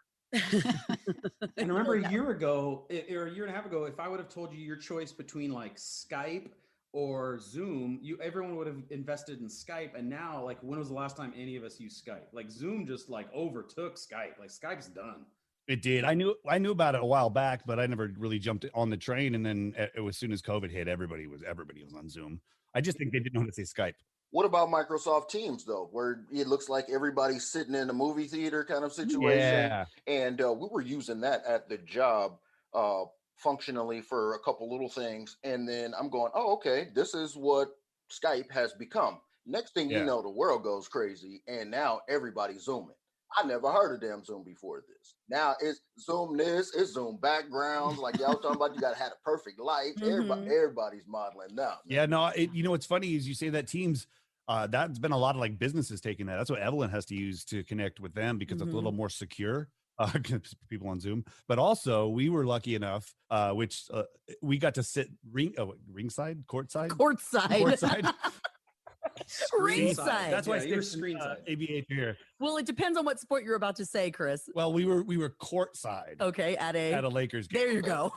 And remember a year ago or a year and a half ago, if I would have told you your choice between like Skype or Zoom, everyone would have invested in Skype. And now, like, when was the last time any of us used Skype? Like Zoom just like overtook Skype. Like Skype's done. It did. I knew about it a while back, but I never really jumped on the train. And then as soon as COVID hit, everybody was on Zoom. I just think they didn't know how to say Skype. What about Microsoft Teams, though, where it looks like everybody's sitting in a movie theater kind of situation? Yeah. And we were using that at the job functionally for a couple little things. And then I'm going, oh, okay, this is what Skype has become. Next thing you know, the world goes crazy. And now everybody's Zooming. I never heard of damn Zoom before this. Now it's Zoom this, it's Zoom backgrounds. Like y'all talking about, you got to have a perfect light. Everybody's modeling now. Yeah, no, what's funny is you say that Teams, that's been a lot of like businesses taking that. That's what Evelyn has to use to connect with them because it's a little more secure. People on Zoom, but also we were lucky enough, which we got to sit ringside, courtside. Ringside. That's why you're screen side. ABH here. Well, it depends on what sport you're about to say, Chris. Well, we were courtside. Okay, at a Lakers game. There you go.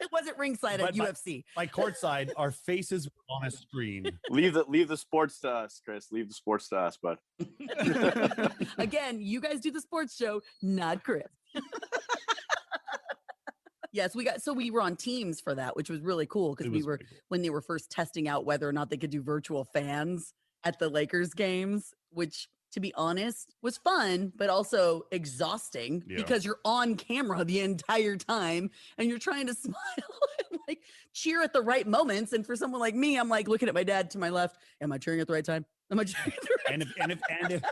It wasn't ringside at UFC. Like courtside, our faces were on a screen. Leave the sports to us, Chris. Leave the sports to us, bud. Again, you guys do the sports show, not Chris. Yes, we were on Teams for that, which was really cool because when they were first testing out whether or not they could do virtual fans at the Lakers games, which, to be honest, was fun, but also exhausting because you're on camera the entire time and you're trying to smile and like cheer at the right moments. And for someone like me, I'm like looking at my dad to my left. Am I cheering at the right time? Am I cheering at the right time?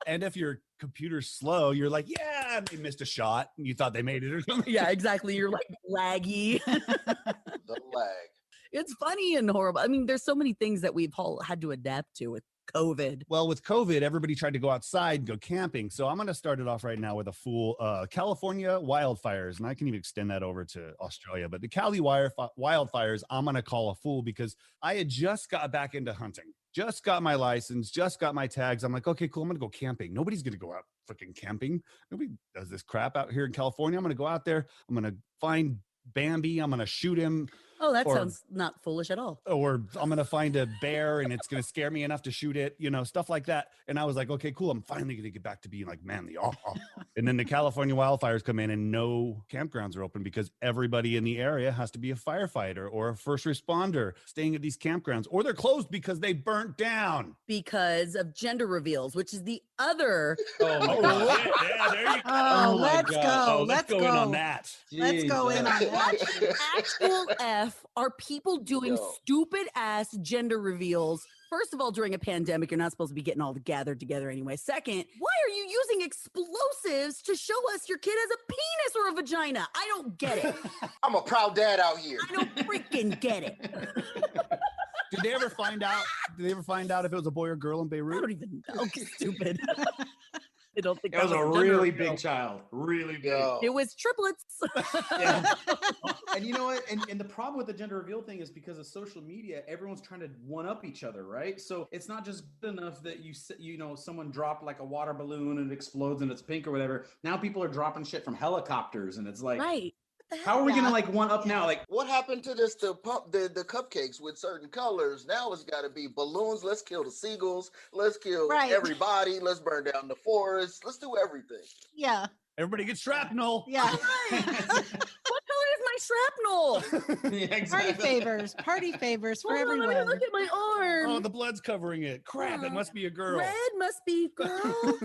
And if your computer's slow, you're like, yeah, they missed a shot. And you thought they made it or something. Yeah, exactly. You're like laggy. The lag. It's funny and horrible. I mean, there's so many things that we've all had to adapt to with COVID. Well, with COVID, everybody tried to go outside, go camping. So I'm going to start it off right now with a full California wildfires. And I can even extend that over to Australia. But the Cali wildfires, I'm going to call a fool because I had just got back into hunting. Just got my license, just got my tags. I'm like, okay, cool. I'm going to go camping. Nobody's going to go out freaking camping. Nobody does this crap out here in California. I'm going to go out there. I'm going to find Bambi. I'm going to shoot him. Oh, that sounds not foolish at all. Or I'm going to find a bear and it's going to scare me enough to shoot it, stuff like that. And I was like, okay, cool. I'm finally going to get back to being like manly. And then the California wildfires come in and no campgrounds are open because everybody in the area has to be a firefighter or a first responder staying at these campgrounds, or they're closed because they burnt down. Because of gender reveals, which is the other. Oh, my God. Yeah, there you go. Oh, let's go. Let's go in on that. Let's go in on that. Actual F F are people doing stupid ass gender reveals? First of all, during a pandemic, you're not supposed to be getting all gathered together anyway. Second, why are you using explosives to show us your kid has a penis or a vagina? I don't get it. I'm a proud dad out here. I don't freaking get it. Did they ever find out? Did they ever find out if it was a boy or girl in Beirut? I don't even know. Stupid. I don't think it was a really big child. Really big. It was triplets. Yeah. And you know what? And the problem with the gender reveal thing is because of social media, everyone's trying to one up each other, right? So it's not just good enough that you know someone dropped like a water balloon and it explodes and it's pink or whatever. Now people are dropping shit from helicopters and it's like, right. How are we gonna like one up now? Like, what happened to this? The cupcakes with certain colors. Now it's got to be balloons. Let's kill the seagulls. Let's kill everybody. Let's burn down the forest. Let's do everything. Yeah. Everybody get shrapnel. Yeah. What color is my shrapnel? Yeah, exactly. Party favors for Hold on, everyone. let me look at my arm. Oh, the blood's covering it. Crap! It must be a girl. Red must be girl.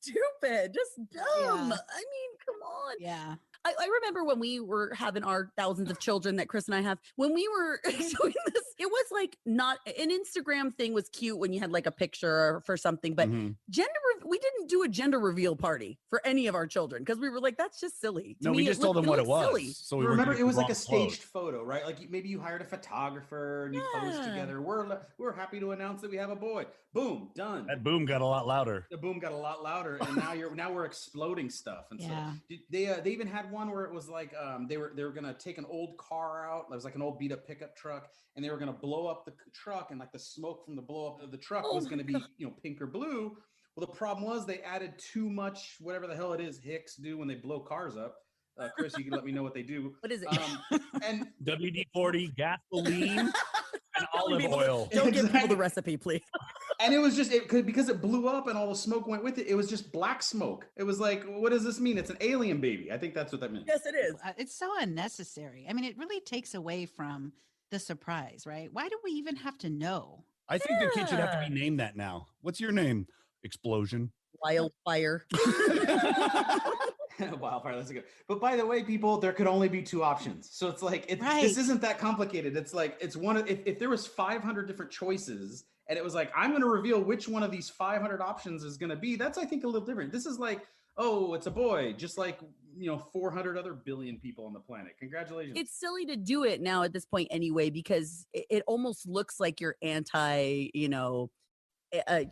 Stupid. Just dumb. Yeah. I mean, come on. Yeah. I remember when we were having our thousands of children that Chris and I have, when we were doing this, it was like not an Instagram thing was cute when you had like a picture for something, but we didn't do a gender reveal party for any of our children because we were like, that's just silly. No, we just told them what it was. Silly. So we remember it was like a staged photo, right? Like maybe you hired a photographer and you posed together. We're happy to announce that we have a boy. Boom, done. That boom got a lot louder. The boom got a lot louder, and now we're exploding stuff. And so they even had one where it was like they were gonna take an old car out. It was like an old beat up pickup truck, and they were gonna blow up the truck, and like the smoke from the blow up of the truck was gonna be pink or blue. Well, the problem was they added too much whatever the hell it is Hicks do when they blow cars up. Chris, you can let me know what they do. What is it? And WD-40 gasoline and olive oil. Don't give people the recipe, please. And it was just because it blew up and all the smoke went with it. It was just black smoke. It was like, what does this mean? It's an alien baby. I think that's what that means. Yes, it is. It's so unnecessary. I mean, it really takes away from the surprise, right? Why do we even have to know? I think the kid should have to be named that now. What's your name? Explosion. Wildfire. Wildfire, that's good. But by the way, people, there could only be two options. So it's like, this isn't that complicated. It's like, it's one of, if there was 500 different choices and it was like, I'm going to reveal which one of these 500 options is going to be, that's, I think, a little different. This is like, oh, it's a boy, just like, 400 other billion people on the planet. Congratulations. It's silly to do it now at this point anyway, because it almost looks like you're anti, I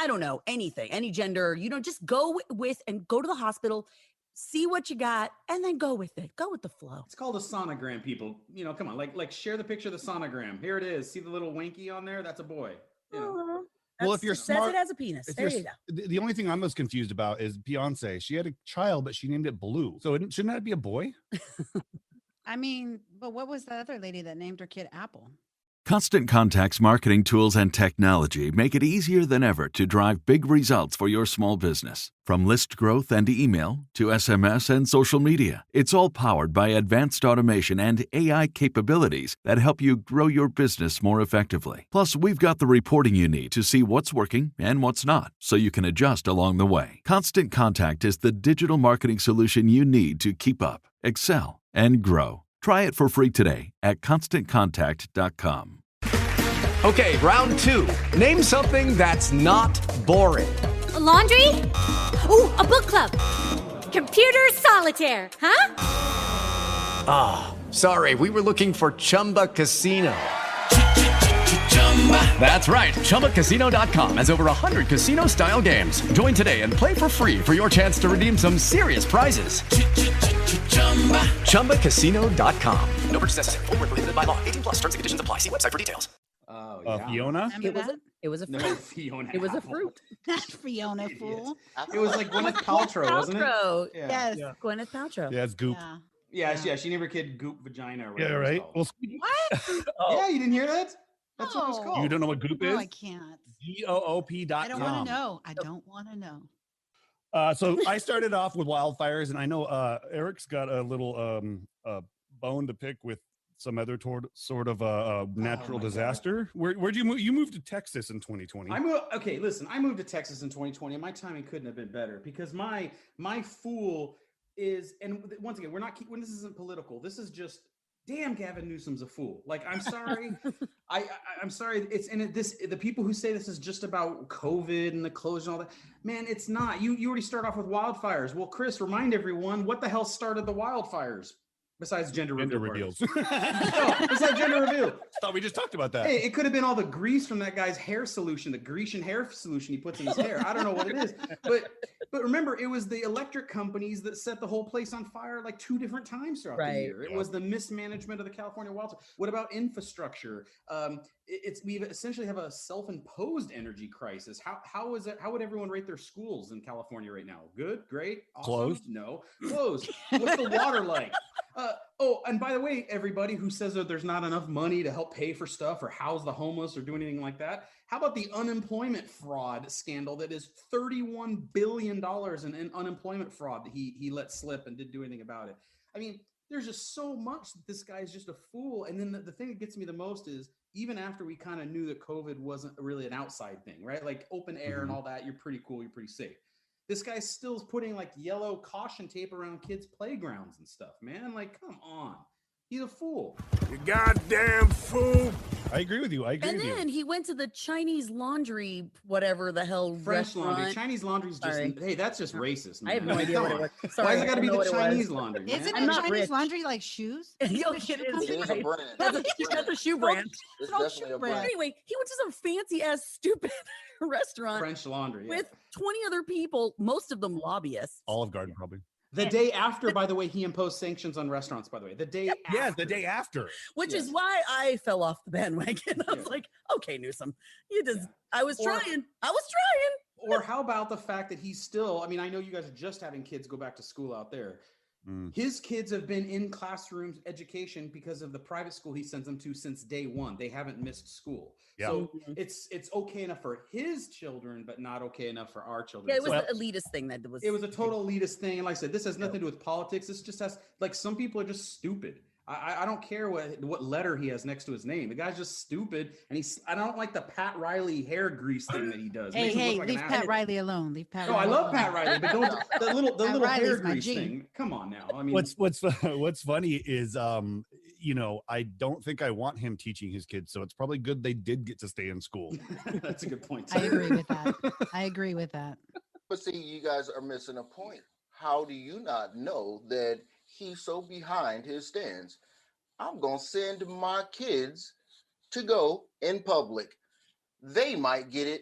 don't know, anything, any gender, just go with and go to the hospital, see what you got, and then go with it. Go with the flow. It's called a sonogram, people. Come on, like share the picture of the sonogram. Here it is. See the little wanky on there? That's a boy. Well, if you're smart, says it has a penis. There you go. The only thing I'm most confused about is Beyonce. She had a child, but she named it Blue. So shouldn't that be a boy? I mean, but what was the other lady that named her kid Apple? Constant Contact's marketing tools and technology make it easier than ever to drive big results for your small business. From list growth and email to SMS and social media, it's all powered by advanced automation and AI capabilities that help you grow your business more effectively. Plus, we've got the reporting you need to see what's working and what's not, so you can adjust along the way. Constant Contact is the digital marketing solution you need to keep up, excel, and grow. Try it for free today at ConstantContact.com. Okay, round two. Name something that's not boring. A laundry? Ooh, a book club. Computer solitaire, huh? Ah, sorry, we were looking for Chumba Casino. That's right, ChumbaCasino.com has over 100 casino-style games. Join today and play for free for your chance to redeem some serious prizes. ChumbaCasino.com. No purchase necessary. Void where prohibited by law. 18+ terms and conditions apply. See website for details. Oh, yeah. Fiona? It was a fruit. No, Fiona. It was a fruit. Not Fiona, fool. It was like Gwyneth Paltrow, wasn't it? Yeah. Yes. Yeah. Gwyneth Paltrow. Yeah, it's Goop. Yeah. She named her kid Goop Vagina. Yeah, right. Well, What? Yeah, you didn't hear that? That's what it was called. You don't know what Goop is? No, I can't. GOOP.com. I don't want to know. I don't want to know. So I started off with wildfires, and I know Eric's got a little bone to pick with some other sort of natural disaster. Where'd you move? You moved to Texas in 2020. I moved to Texas in 2020, and my timing couldn't have been better because my fool is, and once again, when this isn't political, this is just damn, Gavin Newsom's a fool. Like, I'm sorry. I'm sorry. The people who say this is just about COVID and the closure and all that, man, it's not. You already start off with wildfires. Well, Chris, remind everyone, what the hell started the wildfires? Besides gender reveals. Besides gender reveal. Thought we just talked about that. Hey, it could have been all the grease from that guy's hair solution, the Grecian hair solution he puts in his hair. I don't know what it is. But remember, it was the electric companies that set the whole place on fire like 2 different times throughout the year. It was the mismanagement of the California wildfire. What about infrastructure? We essentially have a self-imposed energy crisis. How would everyone rate their schools in California right now? Good, great, awesome? Closed? No, closed. What's the water like? And by the way, everybody who says that there's not enough money to help pay for stuff or house the homeless or do anything like that, how about the unemployment fraud scandal that is $31 billion in unemployment fraud that he let slip and didn't do anything about it? I mean, there's just so much that this guy's just a fool. And then the thing that gets me the most is, even after we kind of knew that COVID wasn't really an outside thing, right? Like open air and all that, you're pretty cool, you're pretty safe. This guy's still putting like yellow caution tape around kids' playgrounds and stuff, man. Like, come on. He's a fool. You goddamn fool. I agree with you. And then he went to the Chinese laundry, whatever the hell, French restaurant. laundry. Chinese laundry's just, hey, that's just racist, man. I have no idea what it was. Sorry, Why has it got to be the Chinese laundry, man? Isn't it Chinese laundry like shoes? That's a shoe brand. It's definitely a brand. Anyway, he went to some fancy ass stupid restaurant. French laundry. With 20 other people, most of them lobbyists. Olive Garden, probably. The day after, by the way, he imposed sanctions on restaurants, by the way. The day after. Yeah, the day after. Which is why I fell off the bandwagon. I was like, okay, Newsom, I was trying. Or how about the fact that he's still, I mean, I know you guys are just having kids go back to school out there. His kids have been in classrooms education because of the private school he sends them to since day one. They haven't missed school. Yeah. So it's okay enough for his children, but not okay enough for our children. Yeah, it was an elitist thing that was. It was a total elitist thing. And like I said, this has nothing to do with politics. This just has, like, some people are just stupid. I don't care what letter he has next to his name. The guy's just stupid, and I don't like the Pat Riley hair grease thing that he does. Hey, leave Pat Riley alone. Leave Pat. I love Pat Riley, but don't the little hair grease thing. Come on now. I mean, what's funny is I don't think I want him teaching his kids, so it's probably good they did get to stay in school. That's a good point. I agree with that. But see, you guys are missing a point. How do you not know that he's so behind his stance? I'm going to send my kids to go in public. They might get it.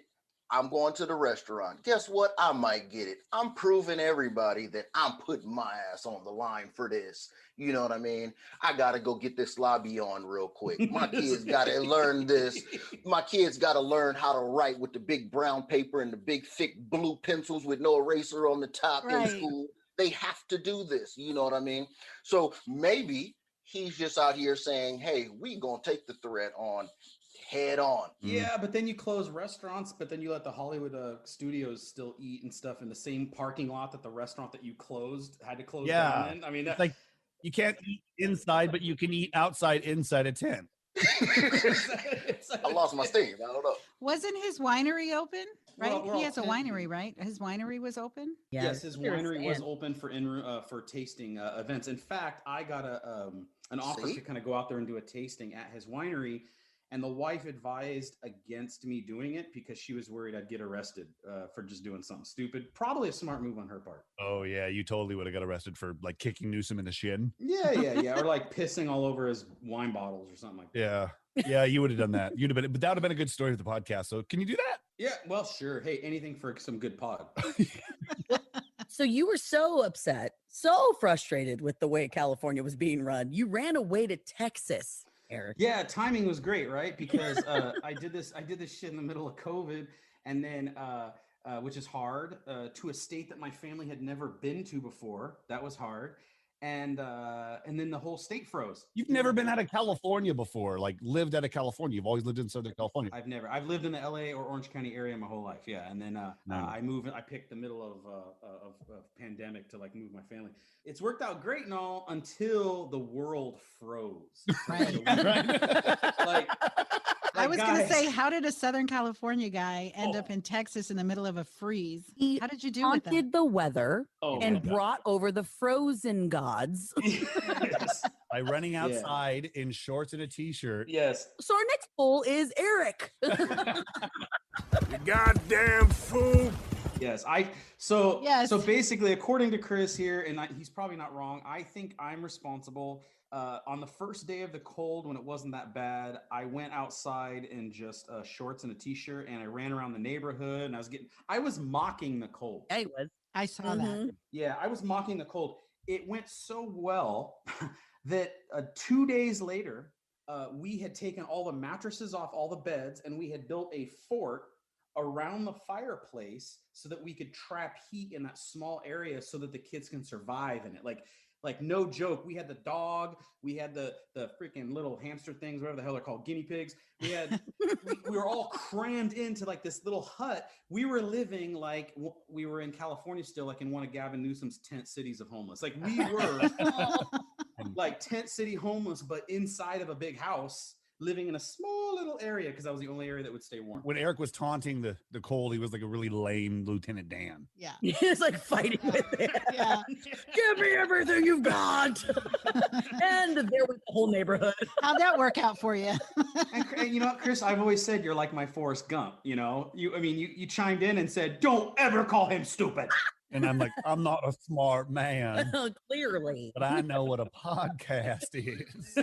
I'm going to the restaurant. Guess what? I might get it. I'm proving everybody that I'm putting my ass on the line for this. You know what I mean? I got to go get this lobby on real quick. My kids got to learn this. My kids got to learn how to write with the big brown paper and the big thick blue pencils with no eraser on the top in school. They have to do this. You know what I mean? So maybe he's just out here saying, hey, we going to take the threat on head on. Yeah, but then you close restaurants, but then you let the Hollywood studios still eat and stuff in the same parking lot that the restaurant that you closed had to close down in. I mean, like, you can't eat inside, but you can eat outside inside a tent. I lost my steam. I don't know. Wasn't his winery open? Right, he has a winery, right? His winery was open. Yes, his winery was open for tasting events. In fact, I got an offer to kind of go out there and do a tasting at his winery, and the wife advised against me doing it because she was worried I'd get arrested for just doing something stupid. Probably a smart move on her part. Oh yeah, you totally would have got arrested for like kicking Newsom in the shin. Yeah, or like pissing all over his wine bottles or something like that. Yeah, you would have done that. But that would have been a good story for the podcast. So can you do that? Yeah, well, sure. Hey, anything for some good pod. So you were so upset, so frustrated with the way California was being run. You ran away to Texas, Eric. Yeah, timing was great, right? Because I did this shit in the middle of COVID, and then which is hard, to a state that my family had never been to before. That was hard. And then the whole state froze. You've never been out of California before, like lived out of California. You've always lived in Southern California. I've lived in the LA or Orange County area my whole life. Yeah. And then I picked the middle of pandemic to like move my family. It's worked out great and all until the world froze. Right. I was going to say, how did a Southern California guy end up in Texas in the middle of a freeze? How did you do with that? Haunted the weather and brought over the frozen gods. Yes. by running outside in shorts and a t-shirt. Yes. So our next poll is Eric. You goddamn fool. Yes, so basically, according to Chris here, and he's probably not wrong, I think I'm responsible. On the first day of the cold, when it wasn't that bad, I went outside in just shorts and a t-shirt, and I ran around the neighborhood, and I was mocking the cold. Yeah, he was. I saw that. Yeah, I was mocking the cold. It went so well that 2 days later, we had taken all the mattresses off all the beds, and we had built a fort around the fireplace so that we could trap heat in that small area so that the kids can survive in it. Like no joke, we had the dog, we had the freaking little hamster things, whatever the hell they're called, guinea pigs. We had we were all crammed into like this little hut. We were living like we were in California still, like in one of Gavin Newsom's tent cities of homeless. Like we were like tent city homeless, but inside of a big house, living in a small little area because that was the only area that would stay warm. When Eric was taunting the cold, he was like a really lame Lieutenant Dan. Yeah. He's like fighting with it. Yeah. Give me everything you've got. And there was the whole neighborhood. How'd that work out for you? And you know what, Chris? I've always said you're like my Forrest Gump. You know, you chimed in and said, "Don't ever call him stupid." And I'm like, I'm not a smart man. Clearly. But I know what a podcast is.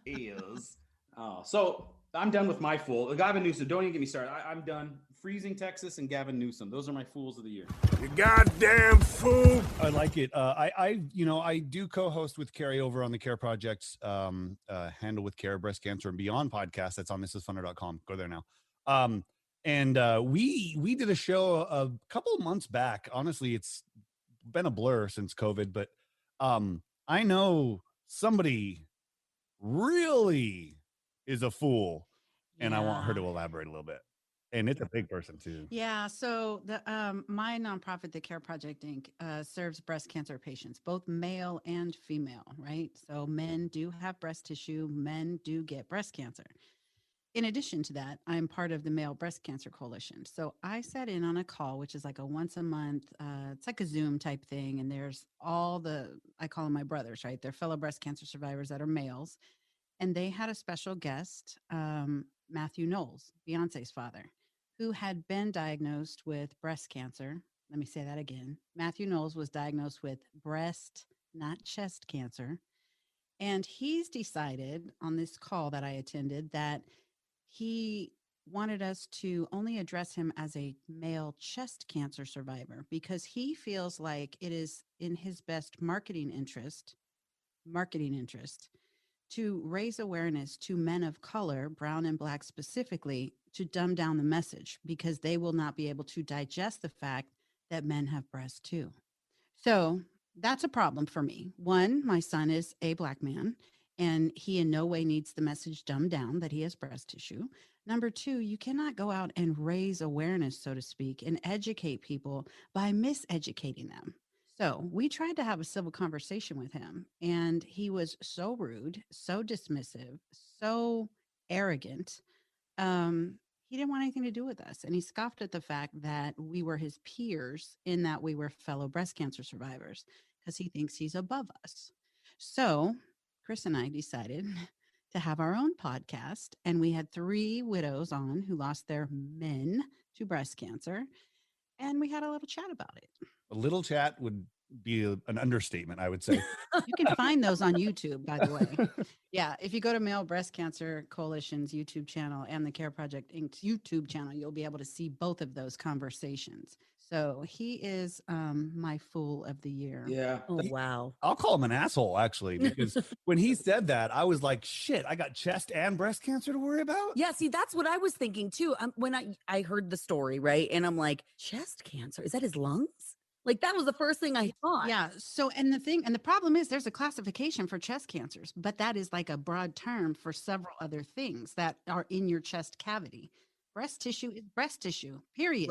Is. Oh, so I'm done with my fool. Gavin Newsom, don't even get me started. I'm done. Freezing Texas and Gavin Newsom. Those are my fools of the year. You goddamn fool. I like it. I do co-host with Carrie over on the Care Project's Handle with Care Breast Cancer and Beyond podcast. That's on mrsfunner.com. Go there now. We did a show a couple of months back. Honestly, it's been a blur since COVID, but I know somebody really is a fool, and I want her to elaborate a little bit. And it's a big person too. Yeah. So the my nonprofit, the Care Project Inc., serves breast cancer patients, both male and female. Right. So men do have breast tissue. Men do get breast cancer. In addition to that, I'm part of the Male Breast Cancer Coalition. So I sat in on a call, which is like a once a month, it's like a Zoom type thing. And there's I call them my brothers, right? They're fellow breast cancer survivors that are males. And they had a special guest, Matthew Knowles, Beyonce's father, who had been diagnosed with breast cancer. Let me say that again. Matthew Knowles was diagnosed with breast, not chest cancer. And he's decided on this call that I attended that he wanted us to only address him as a male chest cancer survivor because he feels like it is in his best marketing interest to raise awareness to men of color, brown and black specifically, to dumb down the message because they will not be able to digest the fact that men have breasts too. So that's a problem for me. One, my son is a black man, and he in no way needs the message dumbed down that he has breast tissue. Number two, you cannot go out and raise awareness, so to speak, and educate people by miseducating them. So we tried to have a civil conversation with him, and he was so rude, so dismissive, so arrogant. He didn't want anything to do with us. And he scoffed at the fact that we were his peers in that we were fellow breast cancer survivors because he thinks he's above us. So Chris and I decided to have our own podcast, and we had 3 widows on who lost their men to breast cancer, and we had a little chat about it. A little chat would be an understatement, I would say. You can find those on YouTube, by the way. Yeah, if you go to Male Breast Cancer Coalition's YouTube channel and the Care Project Inc.'s YouTube channel, you'll be able to see both of those conversations. So he is my fool of the year. Yeah. Oh, wow. I'll call him an asshole, actually, because when he said that, I was like, shit, I got chest and breast cancer to worry about? Yeah, see, that's what I was thinking too. When I heard the story, right? And I'm like, chest cancer? Is that his lungs? Like, that was the first thing I thought. Yeah. So, and the problem is there's a classification for chest cancers, but that is like a broad term for several other things that are in your chest cavity. Breast tissue is breast tissue, period.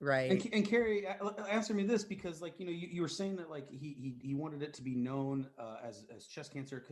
Right. And Carrie, answer me this, because like, you were saying that like he wanted it to be known as chest cancer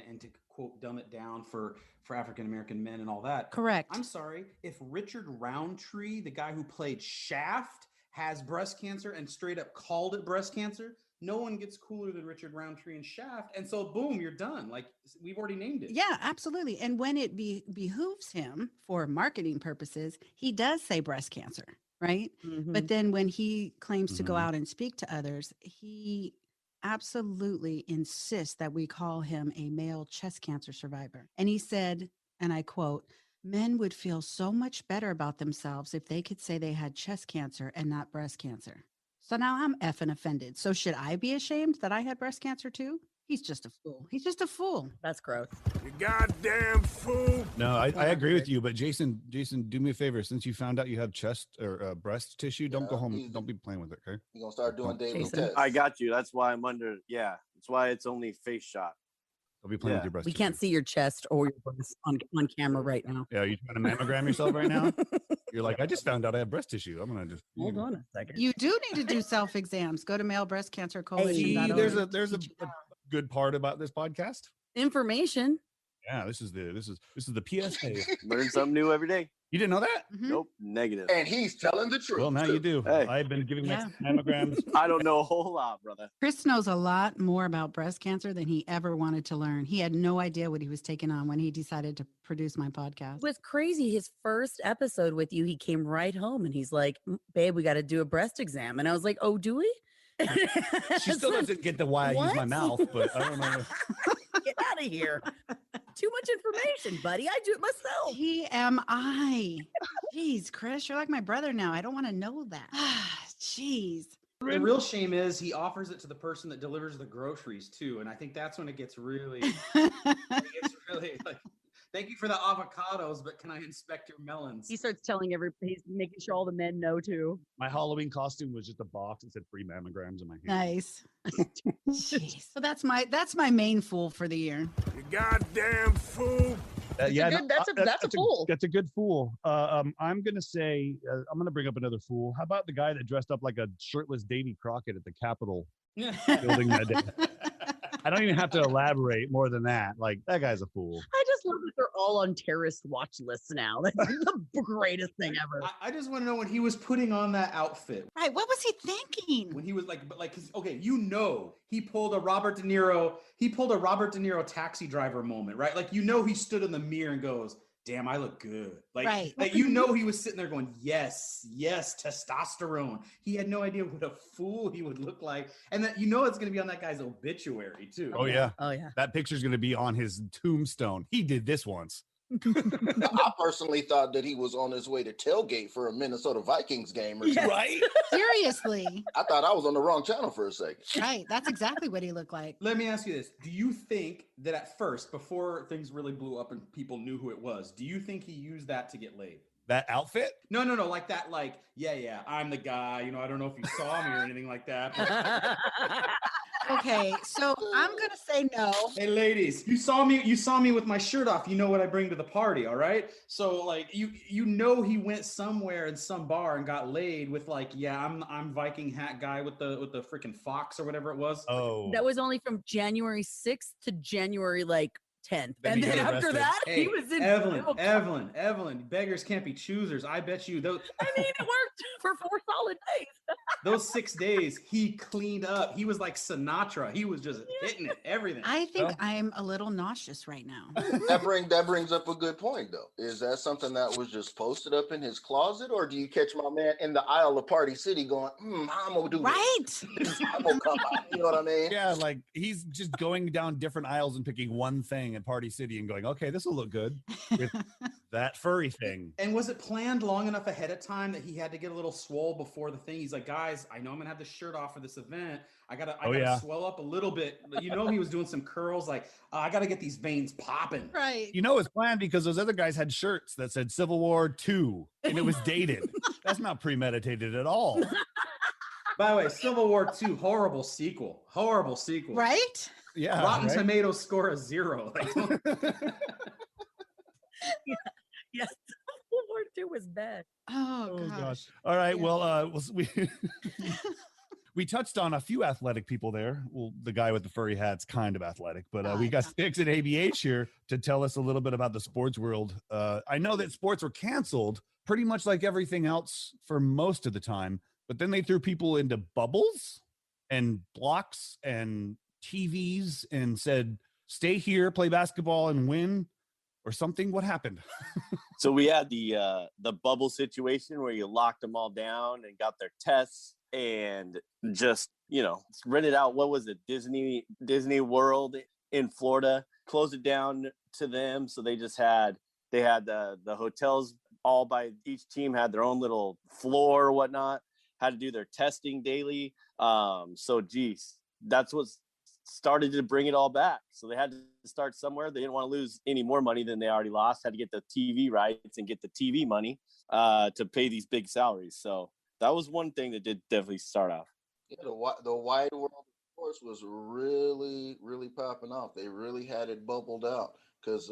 and to quote, dumb it down for African-American men and all that. Correct. I'm sorry. If Richard Roundtree, the guy who played Shaft, has breast cancer and straight up called it breast cancer, no one gets cooler than Richard Roundtree and Shaft. And so boom, you're done. Like we've already named it. Yeah, absolutely. And when it behooves him for marketing purposes, he does say breast cancer, right? Mm-hmm. But then when he claims to go out and speak to others, he absolutely insists that we call him a male chest cancer survivor. And he said, and I quote, "Men would feel so much better about themselves if they could say they had chest cancer and not breast cancer." So now I'm effing offended. So should I be ashamed that I had breast cancer too? He's just a fool. He's just a fool. That's gross. You goddamn fool. No, I agree with you. But Jason, do me a favor. Since you found out you have chest or breast tissue, don't go home. Don't be playing with it, okay? You're going to start doing daily Jason. tests. I got you. That's why I'm under. Yeah, that's why it's only face shot. Don't be playing with your breast We tissue. can't see your chest or your breast on camera right now. Yeah, you trying to mammogram yourself right now? You're like, I just found out I have breast tissue. I'm gonna just Hold on a second. You do need to do self-exams. Go to Male Breast Cancer Coalition. There's a good part about this podcast. Information. Yeah, this is the PSA. Learn something new every day. You didn't know that? Mm-hmm. Nope, negative. And he's telling the truth. Well, now you do. Hey. I've been giving mammograms. I don't know a whole lot, brother. Chris knows a lot more about breast cancer than he ever wanted to learn. He had no idea what he was taking on when he decided to produce my podcast. It was crazy. His first episode with you, he came right home and he's like, "Babe, we got to do a breast exam." And I was like, "Oh, do we?" She still doesn't get the why I use my mouth, but I don't know. Get out of here. Too much information, buddy. I do it myself. TMI. Jeez, Chris, you're like my brother now. I don't want to know that. Jeez. The real shame is he offers it to the person that delivers the groceries too. And I think that's when it gets really, like, thank you for the avocados, but can I inspect your melons? He starts telling he's making sure all the men know too. My Halloween costume was just a box that said free mammograms in my hand. Nice. Jeez. So that's my main fool for the year. You goddamn fool. That's a fool. That's a good fool. I'm gonna say I'm gonna bring up another fool. How about the guy that dressed up like a shirtless Davy Crockett at the Capitol building that day? I don't even have to elaborate more than that. Like, that guy's a fool. I just love that they're all on terrorist watch lists now. That's the greatest thing ever. I just want to know when he was putting on that outfit. Right. What was he thinking? When he was like, cause okay, he pulled a Robert De Niro Taxi Driver moment, right? Like, he stood in the mirror and goes, "Damn, I look good." Like he was sitting there going, yes, testosterone. He had no idea what a fool he would look like. And that it's going to be on that guy's obituary too. Oh yeah. That picture's going to be on his tombstone. He did this once. I personally thought that he was on his way to tailgate for a Minnesota Vikings game or something. Right? Seriously. I thought I was on the wrong channel for a second. Right. That's exactly what he looked like. Let me ask you this. Do you think that at first, before things really blew up and people knew who it was, do you think he used that to get laid? That outfit? No. Like that, yeah, I'm the guy. I don't know if you saw me or anything like that. But... Okay, so I'm gonna say no. Hey, ladies, you saw me with my shirt off. You know what I bring to the party, all right? So, he went somewhere in some bar and got laid with I'm Viking hat guy with the freaking fox or whatever it was. Oh, that was only from January 6th to January 10th. Then and then after that, he was in Evelyn, beggars can't be choosers. I bet you those. I mean, it worked for 4 solid days. Those 6 days, he cleaned up. He was like Sinatra. He was just hitting it, everything. I think I'm a little nauseous right now. That brings up a good point, though. Is that something that was just posted up in his closet, or do you catch my man in the aisle of Party City going, I'm gonna do this. I'm gonna come out. You know what I mean? Yeah, like he's just going down different aisles and picking one thing at Party City and going, okay, this will look good with that furry thing. And was it planned long enough ahead of time that he had to get a little swole before the thing? He's like, guys, I know I'm gonna have this shirt off for this event. I gotta swell up a little bit. He was doing some curls. I gotta get these veins popping. Right. It's planned because those other guys had shirts that said Civil War 2 and it was dated. That's not premeditated at all. By the way, Civil War 2, horrible sequel. Right? Yeah. Rotten Tomatoes score a 0. Yes. Civil War 2 was bad. Oh gosh. All right. Yeah. Well, we touched on a few athletic people there. Well, the guy with the furry hat's kind of athletic, but we got Sticks and ABH here to tell us a little bit about the sports world. I know that sports were canceled pretty much like everything else for most of the time, but then they threw people into bubbles and blocks and TVs and said, stay here, play basketball and win or something? What happened? So we had the bubble situation where you locked them all down and got their tests and just, rented out, what was it, Disney World in Florida, closed it down to them. So they had the hotels all by each team had their own little floor or whatnot, had to do their testing daily. So geez, that's what started to bring it all back. So they had to start somewhere. They didn't want to lose any more money than they already lost, had to get the TV rights and get the TV money to pay these big salaries. So that was one thing that did definitely start off. Yeah, the wide world of sports was really, really popping off. They really had it bubbled out because,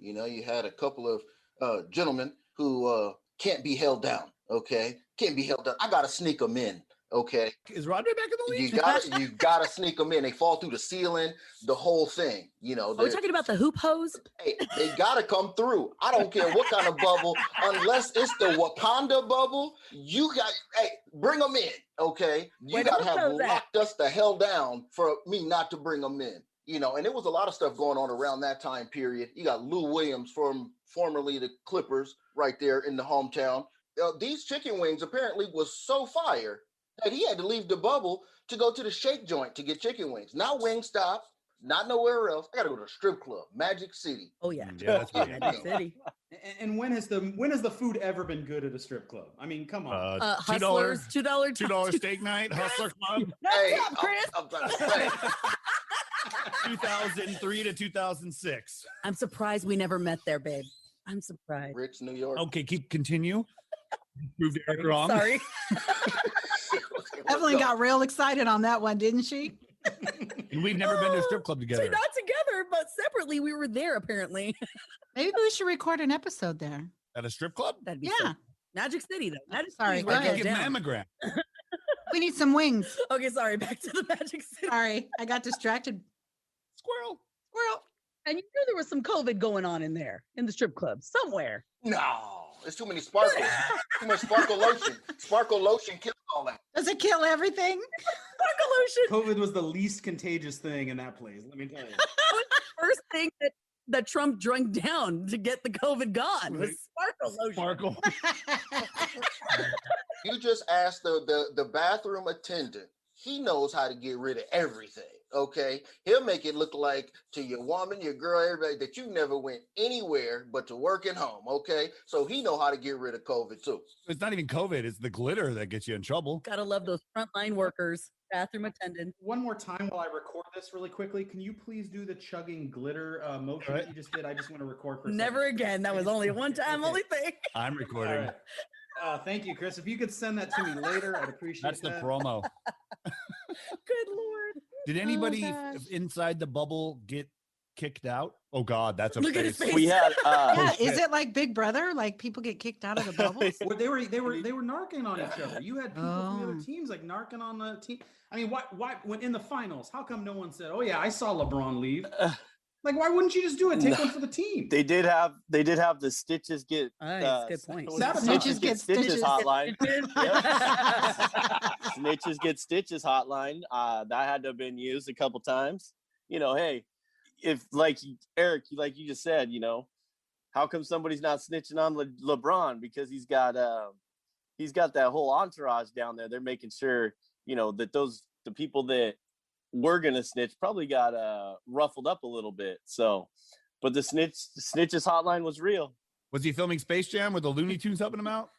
you had a couple of gentlemen who can't be held down, okay? Can't be held down. I got to sneak them in, okay? Is Rodney back in the league? You gotta sneak them in. They fall through the ceiling, the whole thing. Are we talking about the hoop hose? Hey, they gotta come through. I don't care what kind of bubble, unless it's the Wakanda bubble. Bring them in, okay? You gotta have locked us the hell down for me not to bring them in. And there was a lot of stuff going on around that time period. You got Lou Williams from formerly the Clippers right there in the hometown. These chicken wings apparently was so fire that he had to leave the bubble to go to the shake joint to get chicken wings. Not Wingstop, not nowhere else. I got to go to a strip club, Magic City. Oh yeah, that's right. Magic City. And when has the food ever been good at a strip club? I mean, come on. Hustlers, $2 steak night, Hustler Club. Hey, up, Chris. I'm trying to say. 2003 to 2006. I'm surprised we never met there, babe. I'm surprised. Rich, New York. Okay, continue. Proved Eric wrong. Sorry. Evelyn got real excited on that one, didn't she? And we've never been to a strip club together. So not together, but separately. We were there apparently. Maybe we should record an episode there. At a strip club? That'd be Yeah. so Magic City though. Magic Sorry, City. go I can ahead. get an mammogram. We need some wings. Okay, sorry. Back to the Magic City. Sorry, I got distracted. Squirrel. And you knew there was some COVID going on in there in the strip club somewhere. No, there's too many sparkles. Too much sparkle lotion. Sparkle lotion kills all that. Does it kill everything? Sparkle lotion. COVID was the least contagious thing in that place. Let me tell you. That was the first thing that Trump drank down to get the COVID gone was sparkle lotion. Sparkle. You just ask the bathroom attendant. He knows how to get rid of everything. Okay, he'll make it look like to your woman, your girl, everybody that you never went anywhere but to work at home. Okay, so he know how to get rid of COVID too. It's not even COVID; it's the glitter that gets you in trouble. Gotta love those frontline workers, bathroom attendants. One more time while I record this really quickly. Can you please do the chugging glitter motion that you just did? I just want to record for a Never second. again. That was only a one-time only thing. I'm recording. All right. Thank you, Chris. If you could send that to me later, I'd appreciate That's that. the promo. Good Lord. Did anybody gosh. inside the bubble get kicked out? Oh God, that's a Look at his face. We had Yeah, is it like Big Brother? Like people get kicked out of the bubbles? Well, they were narking on each other. You had people from the other teams like narking on the team. I mean, why when in the finals, how come no one said, "Oh yeah, I saw LeBron leave"? Like, why wouldn't you just do it? Take one for the team. They did have the Stitches get good point. Snitches get stitches. hotline. Snitches get stitches hotline. That had to have been used a couple times. Hey, if like Eric, like you just said, how come somebody's not snitching on LeBron? Because he's got that whole entourage down there. They're making sure that the people that we're gonna snitch probably got ruffled up a little bit. So, but the snitches hotline was real. Was he filming Space Jam with the Looney Tunes helping him out?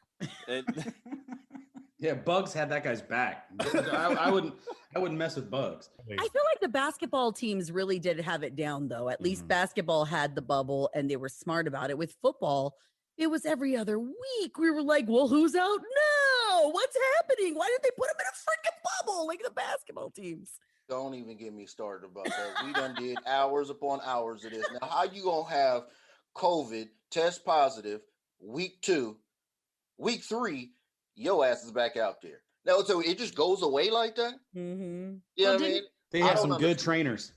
Yeah, Bugs had that guy's back. I wouldn't mess with Bugs. I feel like the basketball teams really did have it down, though. At least basketball had the bubble and they were smart about it. With football, it was every other week. We were like, well, who's out now? What's happening? Why did they put them in a freaking bubble like the basketball teams? Don't even get me started about that. We done did hours upon hours of this. Now, how you gonna have COVID test positive week 2, week 3, your ass is back out there. Now, so it just goes away like that? Mm-hmm. Yeah, I mean, They have some good trainers.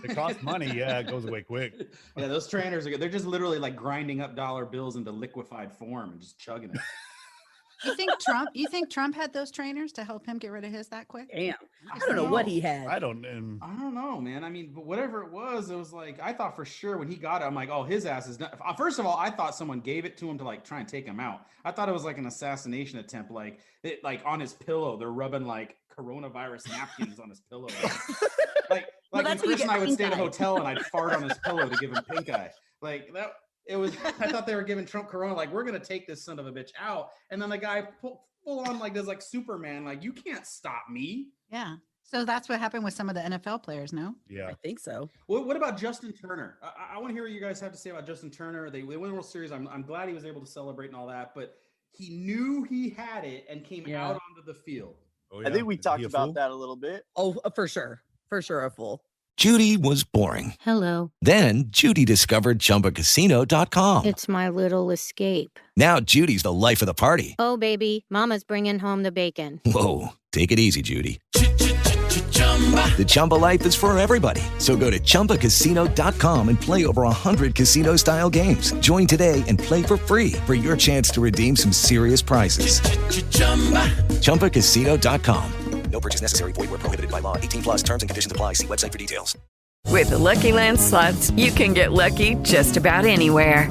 It costs money. Yeah, it goes away quick. Yeah, those trainers are good. They're just literally like grinding up dollar bills into liquefied form and just chugging it. You think Trump had those trainers to help him get rid of his that quick? Damn. I don't know what he had. I don't know, man. I mean, but whatever it was like, I thought for sure when he got it, I'm like, oh, his ass is done. First of all, I thought someone gave it to him to like try and take him out. I thought it was like an assassination attempt, like on his pillow, they're rubbing like coronavirus napkins on his pillow. Like when Chris and I would stay at a hotel and I'd fart on his pillow to give him pink eye. Like that. It was. I thought they were giving Trump corona. Like, we're gonna take this son of a bitch out, and then the guy full on like does like Superman. Like, you can't stop me. Yeah. So that's what happened with some of the NFL players. No. Yeah, I think so. What about Justin Turner? I want to hear what you guys have to say about Justin Turner. They won the World Series. I'm glad he was able to celebrate and all that, but he knew he had it and came out onto the field. Oh, yeah. I think we talked about that a little bit. Oh, for sure, a fool. Judy was boring. Hello. Then Judy discovered ChumbaCasino.com. It's my little escape. Now Judy's the life of the party. Oh, baby, mama's bringing home the bacon. Whoa, take it easy, Judy. The Chumba life is for everybody. So go to ChumbaCasino.com and play over 100 casino-style games. Join today and play for free for your chance to redeem some serious prizes. ChumbaCasino.com. No purchase necessary. Void where prohibited by law. 18 plus terms and conditions apply. See website for details. With the Lucky Land Slots, you can get lucky just about anywhere.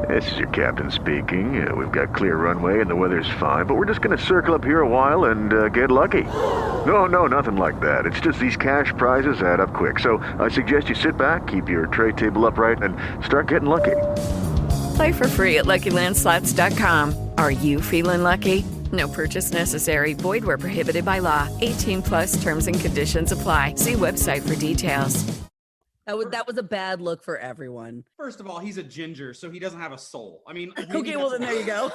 This is your captain speaking. We've got clear runway and the weather's fine, but we're just going to circle up here a while and get lucky. No, nothing like that. It's just these cash prizes add up quick. So I suggest you sit back, keep your tray table upright, and start getting lucky. Play for free at LuckyLandSlots.com. Are you feeling lucky? No purchase necessary. Void where prohibited by law. 18 plus terms and conditions apply. See website for details. That was a bad look for everyone. First of all, he's a ginger, so he doesn't have a soul. I mean, okay, well then there you go.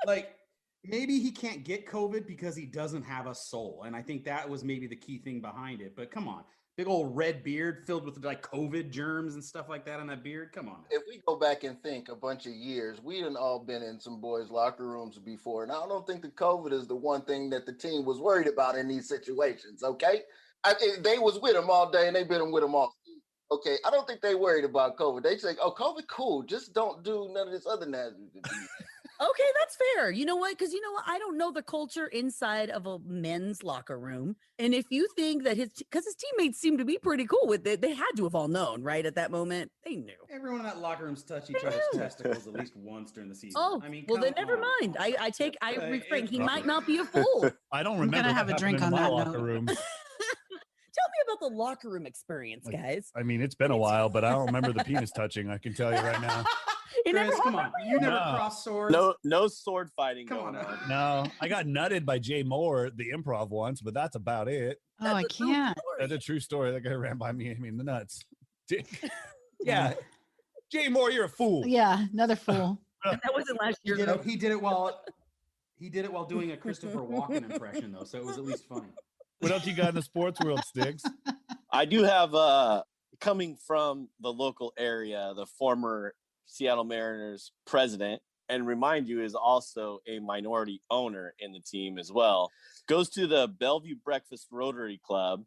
Like, maybe he can't get COVID because he doesn't have a soul. And I think that was maybe the key thing behind it. But come on. Big old red beard filled with like COVID germs and stuff like that on that beard. Come on. If we go back and think a bunch of years, we done all been in some boys' locker rooms before. And I don't think the COVID is the one thing that the team was worried about in these situations, okay? They was with him all day and they been with him all season. Okay, I don't think they worried about COVID. They say, oh, COVID, cool. Just don't do none of this other nasty. Okay, that's fair. You know what? Because I don't know the culture inside of a men's locker room. And if you think that his teammates seem to be pretty cool with it, they had to have all known, right? At that moment, they knew. Everyone in that locker room's touched each other's testicles at least once during the season. Oh, I mean, well then never mind. I refrain. He might not be a fool. I don't remember. I'm gonna have a drink on that locker room. Tell me about the locker room experience, guys. I mean, it's been a while, but I don't remember the penis touching. I can tell you right now. Chris, come on. You never crossed swords. No sword fighting going on. No, I got nutted by Jay Moore at the Improv once, but that's about it. Oh, I can't. That's a true story. That guy ran by me. I mean, the nuts. Yeah. Jay Moore, you're a fool. Yeah, another fool. That wasn't last year. He did it while doing a Christopher Walken impression, though, so it was at least funny. What else you got in the sports world, Sticks? I do have, coming from the local area, the former Seattle Mariners president, and remind you, is also a minority owner in the team as well, goes to the Bellevue Breakfast Rotary Club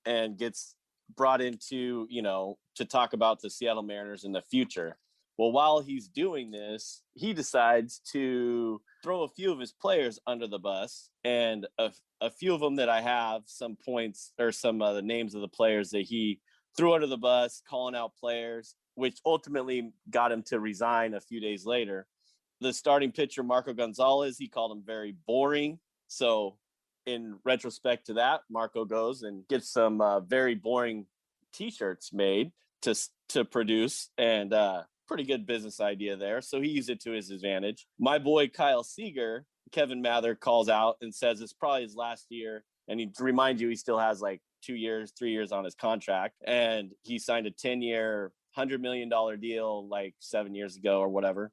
and gets brought into, to talk about the Seattle Mariners in the future. Well, while he's doing this, he decides to throw a few of his players under the bus, and a few of them that I have some points or some of the names of the players that he threw under the bus, calling out players, which ultimately got him to resign a few days later. The starting pitcher, Marco Gonzalez, he called him very boring. So in retrospect to that, Marco goes and gets some very boring T-shirts made to produce, and pretty good business idea there. So he used it to his advantage. My boy Kyle Seager, Kevin Mather, calls out and says it's probably his last year. And he reminds you he still has like 3 years on his contract. And he signed a 10-year, $100 million deal like 7 years ago or whatever.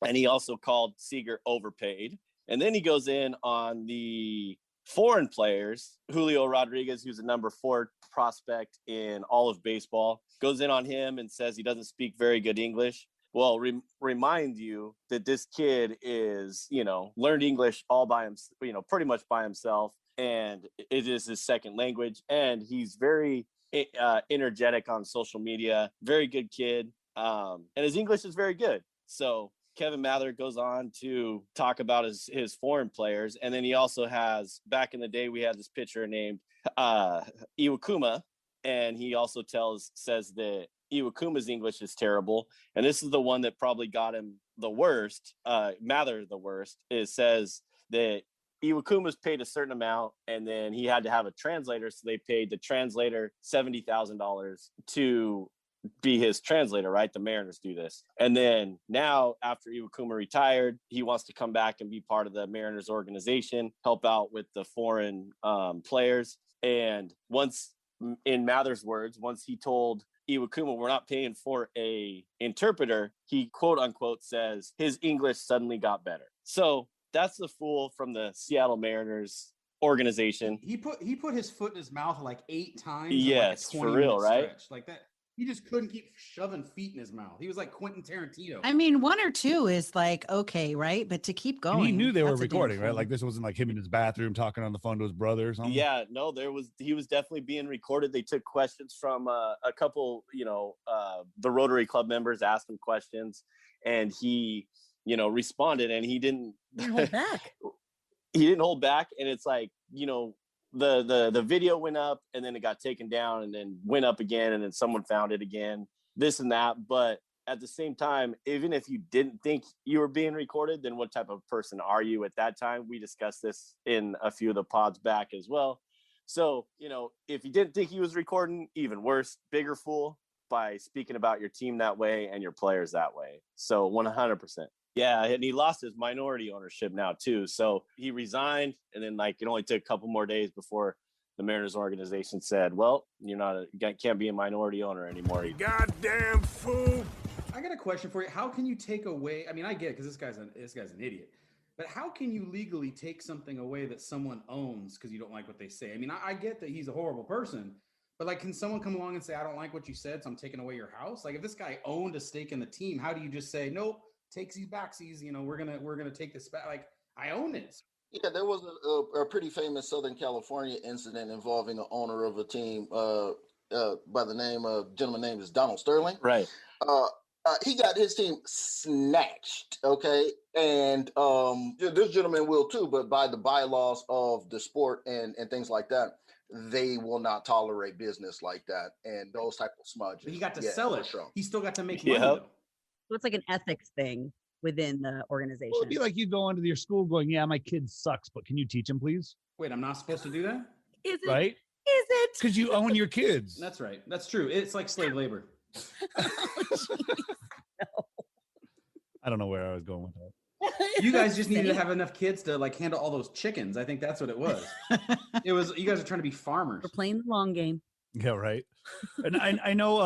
And he also called Seager overpaid. And then he goes in on the foreign players, Julio Rodriguez, who's a number 4 prospect in all of baseball, goes in on him and says he doesn't speak very good English. Well, remind you that this kid is, learned English all by himself, pretty much by himself. And it is his second language. And he's very energetic on social media, very good kid. And his English is very good. So Kevin Mather goes on to talk about his foreign players. And then he also has, back in the day, we had this pitcher named Iwakuma. And he also says that Iwakuma's English is terrible. And this is the one that probably got him the worst, Mather the worst, says that Iwakuma's paid a certain amount, and then he had to have a translator. So they paid the translator $70,000 to be his translator, right? The Mariners do this. And then now, after Iwakuma retired, he wants to come back and be part of the Mariners organization, help out with the foreign players. And once, in Mather's words, once he told Iwakuma, we're not paying for a interpreter, he quote unquote says his English suddenly got better. So that's the fool from the Seattle Mariners organization. He put his foot in his mouth like 8 times. Yes, in like a 20 for real, right? stretch. Like that. He just couldn't keep shoving feet in his mouth. He was like Quentin Tarantino. I mean, 1 or 2 is like, okay, right? But to keep going. And he knew they were recording, right? Like this wasn't like him in his bathroom talking on the phone to his brother or something. Yeah, no, he was definitely being recorded. They took questions from a couple, the Rotary Club members asked him questions, and he, responded, and he didn't hold back. He didn't hold back. And it's like, the video went up, and then it got taken down, and then went up again, and then someone found it again, this and that. But at the same time, even if you didn't think you were being recorded, then what type of person are you at that time? We discussed this in a few of the pods back as well. So, if you didn't think he was recording, even worse, bigger fool by speaking about your team that way and your players that way. So 100%. Yeah, and he lost his minority ownership now too. So he resigned, and then it only took a couple more days before the Mariners organization said, "Well, you can't be a minority owner anymore." You goddamn fool! I got a question for you. How can you take away? I mean, I get it because this guy's an idiot. But how can you legally take something away that someone owns because you don't like what they say? I mean, I get that he's a horrible person, but can someone come along and say, "I don't like what you said, so I'm taking away your house"? Like, if this guy owned a stake in the team, how do you just say, "Nope, takesies backsies, we're gonna take this back"? Like, I own it. Yeah, there was a pretty famous Southern California incident involving an owner of a team by the name of, gentleman name is Donald Sterling. Right. He got his team snatched, okay? And this gentleman will too, but by the bylaws of the sport and things like that, they will not tolerate business like that and those type of smudges. But he got to sell it. Sure. He still got to make money, though. So it's like an ethics thing within the organization. Well, it'd be like you go into your school going, "Yeah, my kid sucks, but can you teach him, please?" Wait, I'm not supposed to do that? Is it? Right? Is it? Because you own your kids. That's right. That's true. It's like slave labor. I don't know where I was going with that. You guys just needed to have enough kids to handle all those chickens. I think that's what it was. You guys are trying to be farmers. We're playing the long game. Yeah, right. And I know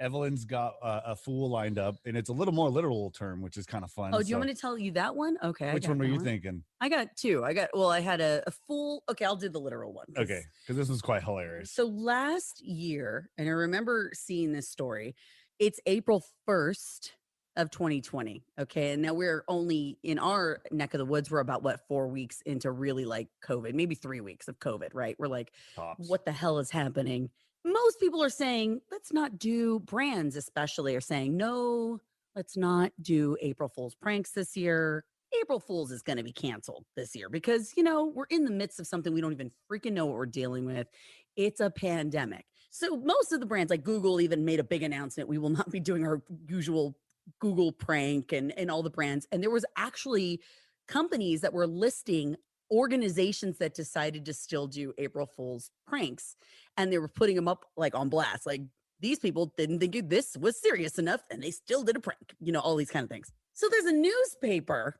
Evelyn's got a fool lined up, and it's a little more literal term, which is kind of fun. Oh, do you want me to tell you that one? Okay. Which one were you thinking? I got 2. I had a full. Okay, I'll do the literal one. Okay, because this was quite hilarious. So last year, and I remember seeing this story, it's April 1st of 2020. Okay. And now we're only in our neck of the woods. We're about 4 weeks into really COVID, maybe 3 weeks of COVID, right? We're like, Tops. What the hell is happening? Most people are saying, let's not do, brands especially are saying, no, let's not do April Fool's pranks this year. April Fool's is going to be canceled this year because, we're in the midst of something we don't even freaking know what we're dealing with. It's a pandemic. So most of the brands, like Google, even made a big announcement. We will not be doing our usual Google prank and all the brands. And there was actually companies that were listing organizations that decided to still do April Fool's pranks. And they were putting them up on blast. Like, these people didn't think this was serious enough and they still did a prank, all these kind of things. So there's a newspaper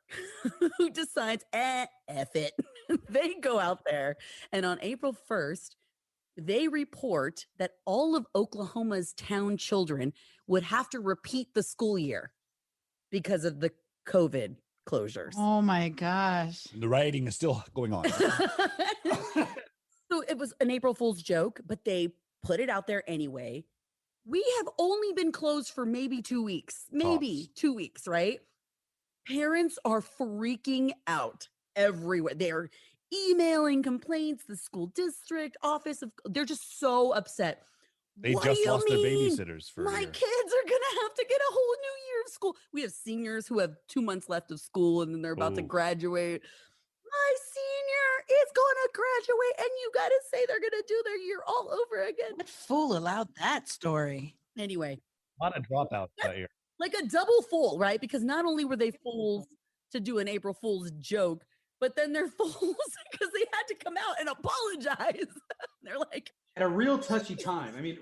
who decides, F it. They go out there and on April 1st, they report that all of Oklahoma's town children would have to repeat the school year because of the COVID closures. Oh my gosh. The rioting is still going on. So it was an April Fool's joke, but they put it out there anyway. We have only been closed for maybe 2 weeks, maybe 2 weeks, right? Parents are freaking out everywhere. They're emailing complaints, the school district office they're just so upset. They just lost their babysitters for my kids are gonna have to get a whole new year of school. We have seniors who have 2 months left of school and then they're about to graduate. My senior is gonna graduate, and you gotta say they're gonna do their year all over again. What fool allowed that story? Anyway, a lot of dropouts that year. like a double fool, right? Because not only were they fools to do an April Fool's joke, but then they're fools because they had to come out and apologize. They're like, at a real touchy time. I mean,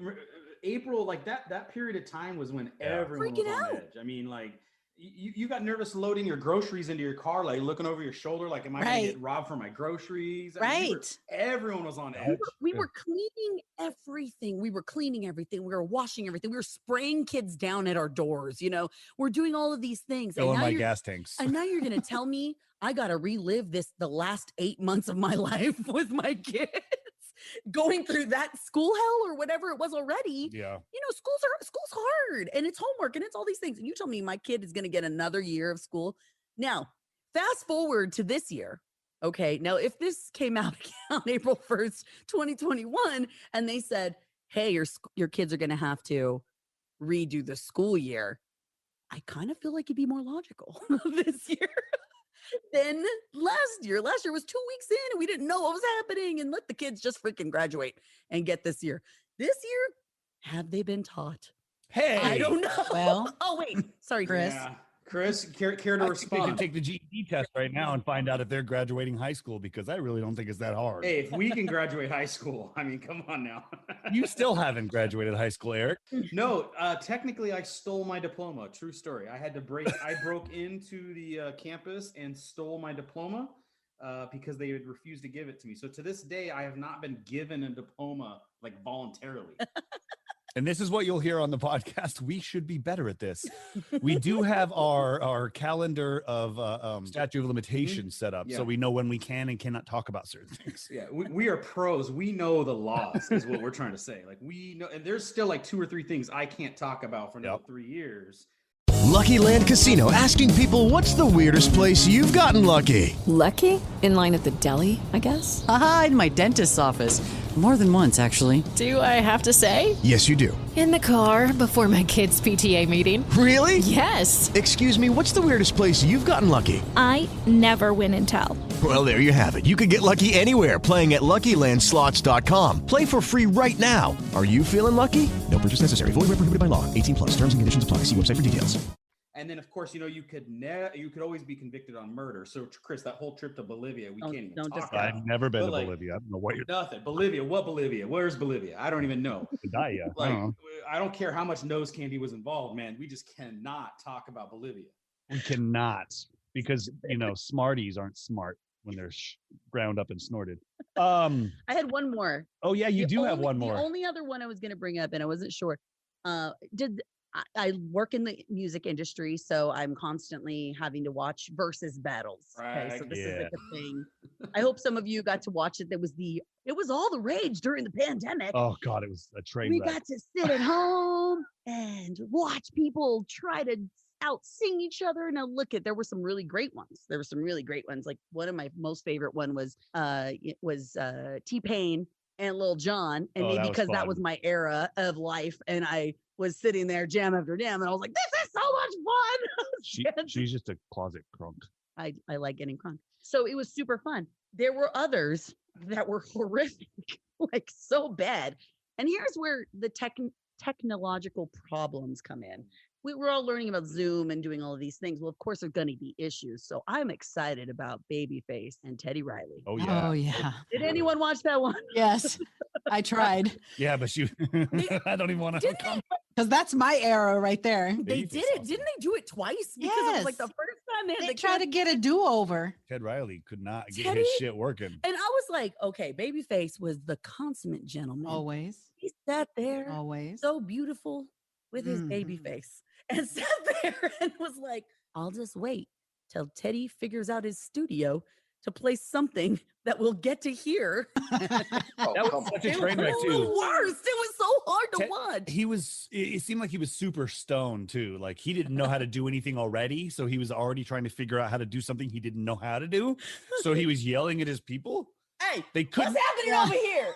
April, like that period of time was when everyone was on edge. I mean, like you got nervous loading your groceries into your car, like looking over your shoulder, like, am I going to get robbed for my groceries? I mean, everyone was on edge. We were cleaning everything. We were cleaning everything. We were washing everything. We were spraying kids down at our doors. You know, we're doing all of these things. Filling my gas tanks. And now you're going to tell me I got to relive the last 8 months of my life with my kids. Going through that school hell or whatever it was already. Yeah. You know, school's hard and it's homework and it's all these things. And you tell me my kid is going to get another year of school. Now, fast forward to this year. Okay. Now, if this came out on April 1st, 2021, and they said, hey, your kids are going to have to redo the school year, I kind of feel like it'd be more logical this year. Than last year. Last year was 2 weeks in and we didn't know what was happening, and let the kids just freaking graduate and get this year. This year, have they been taught? Hey, I don't know. Well, oh wait, sorry, Chris. Yeah. Chris, care to respond? They can take the GED test right now and find out if they're graduating high school, because I really don't think it's that hard. Hey, if we can graduate high school, I mean, come on now. You still haven't graduated high school, Eric. No, technically I stole my diploma. True story. I broke into the campus and stole my diploma because they had refused to give it to me. So to this day, I have not been given a diploma like voluntarily. And this is what you'll hear on the podcast. We should be better at this. We do have our calendar of statute of limitations set up, so we know when we can and cannot talk about certain things. Yeah, we are pros. We know the laws is what we're trying to say. Like, we know, and there's still like 2 or 3 things I can't talk about for another 3 years. Lucky Land Casino, asking people, what's the weirdest place you've gotten lucky? Lucky? In line at the deli, I guess? Aha, in my dentist's office. More than once, actually. Do I have to say? Yes, you do. In the car before my kids' PTA meeting. Really? Yes. Excuse me, what's the weirdest place you've gotten lucky? I never win and tell. Well, there you have it. You can get lucky anywhere, playing at LuckyLandSlots.com. Play for free right now. Are you feeling lucky? No purchase necessary. Void where prohibited by law. 18 plus. Terms and conditions apply. See website for details. And then, of course, you know, you could always be convicted on murder. So, Chris, that whole trip to Bolivia, we can't even talk about. I've never been to Bolivia. I don't know what you're. Nothing. Bolivia. What Bolivia? Where's Bolivia? I don't even know. Like, I don't care how much nose candy was involved, man. We just cannot talk about Bolivia. We cannot, because, you know, Smarties aren't smart when they're ground up and snorted. I had one more. Oh, yeah, you do have one more. The only other one I was going to bring up, and I wasn't sure. I work in the music industry, so I'm constantly having to watch versus battles. Okay, so this is like a thing. I hope some of you got to watch it. It was all the rage during the pandemic. Oh God, it was a train wreck. We got to sit at home and watch people try to out-sing each other. Now there were some really great ones. Like one of my most favorite one was T-Pain and Lil Jon, and maybe because that was my era of life, and I was sitting there jam after jam, and I was like, this is so much fun. She's just a closet crunk. I like getting crunk. So it was super fun. There were others that were horrific, like so bad. And here's where the technological problems come in. We were all learning about Zoom and doing all of these things. Well, of course, there's going to be issues. So I'm excited about Babyface and Teddy Riley. Oh, yeah. Oh, yeah. Did anyone watch that one? Yes, I tried. Yeah, but I don't even want to come. Because that's my era right there. They did it. Didn't they do it twice? Because it was like the first time they tried to get a do-over. Ted Riley could not get his shit working. And I was like, okay, Babyface was the consummate gentleman. Always. He sat there. Always. So beautiful with his baby face. And sat there and was like, I'll just wait till Teddy figures out his studio to play something that we'll get to hear. That was such a train wreck too. The worst. It was so hard to watch. It seemed like he was super stoned too. Like he didn't know how to do anything already. So he was already trying to figure out how to do something he didn't know how to do. So he was yelling at his people. Hey, they couldn't. what's happening over here?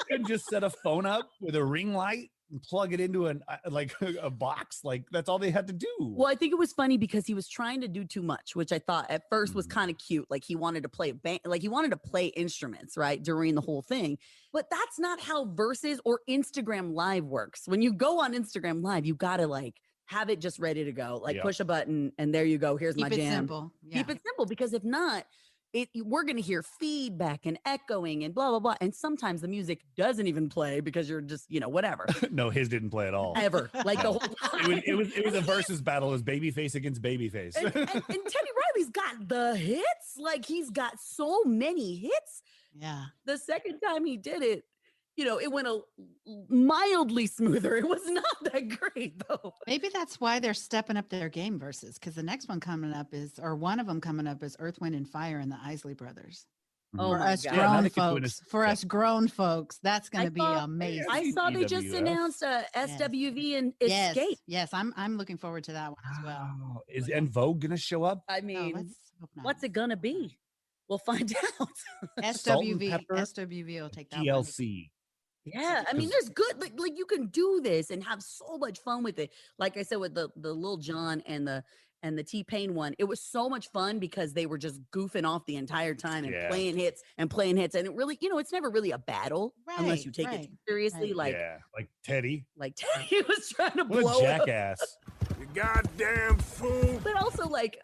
couldn't just set a phone up with a ring light and plug it into a box. Like that's all they had to do. Well, I think it was funny because he was trying to do too much, which I thought at first was kind of cute. Like he wanted to play he wanted to play instruments, right, during the whole thing. But that's not how Versus or Instagram Live works. When you go on Instagram Live, you gotta like have it just ready to go. Like push a button and there you go. Here's my jam. Keep it simple. Yeah. Keep it simple, because if not, we're going to hear feedback and echoing and blah, blah, blah. And sometimes the music doesn't even play because you're just, whatever. No, his didn't play at all. Ever. Like the whole time. It was a versus battle. It was babyface against babyface. And Teddy Riley's got the hits. Like he's got so many hits. Yeah. The second time he did it, it went a mildly smoother. It was not that great though. Maybe that's why they're stepping up their game Versus, because the next one coming up one of them coming up is Earth, Wind, and Fire and the Isley Brothers. Oh, for us grown folks. For us grown folks, that's going to be amazing. I saw they just announced SWV and Escape. Yes, I'm looking forward to that one as well. Is En Vogue going to show up? I mean, what's it going to be? We'll find out. SWV will take that TLC. Yeah, I mean, there's good like you can do this and have so much fun with it. Like I said, with the Lil Jon and the T-Pain one, it was so much fun because they were just goofing off the entire time and playing hits, and it really, it's never really a battle unless you take it seriously. Like Teddy, was trying to what blow a jackass. You goddamn fool. But also, like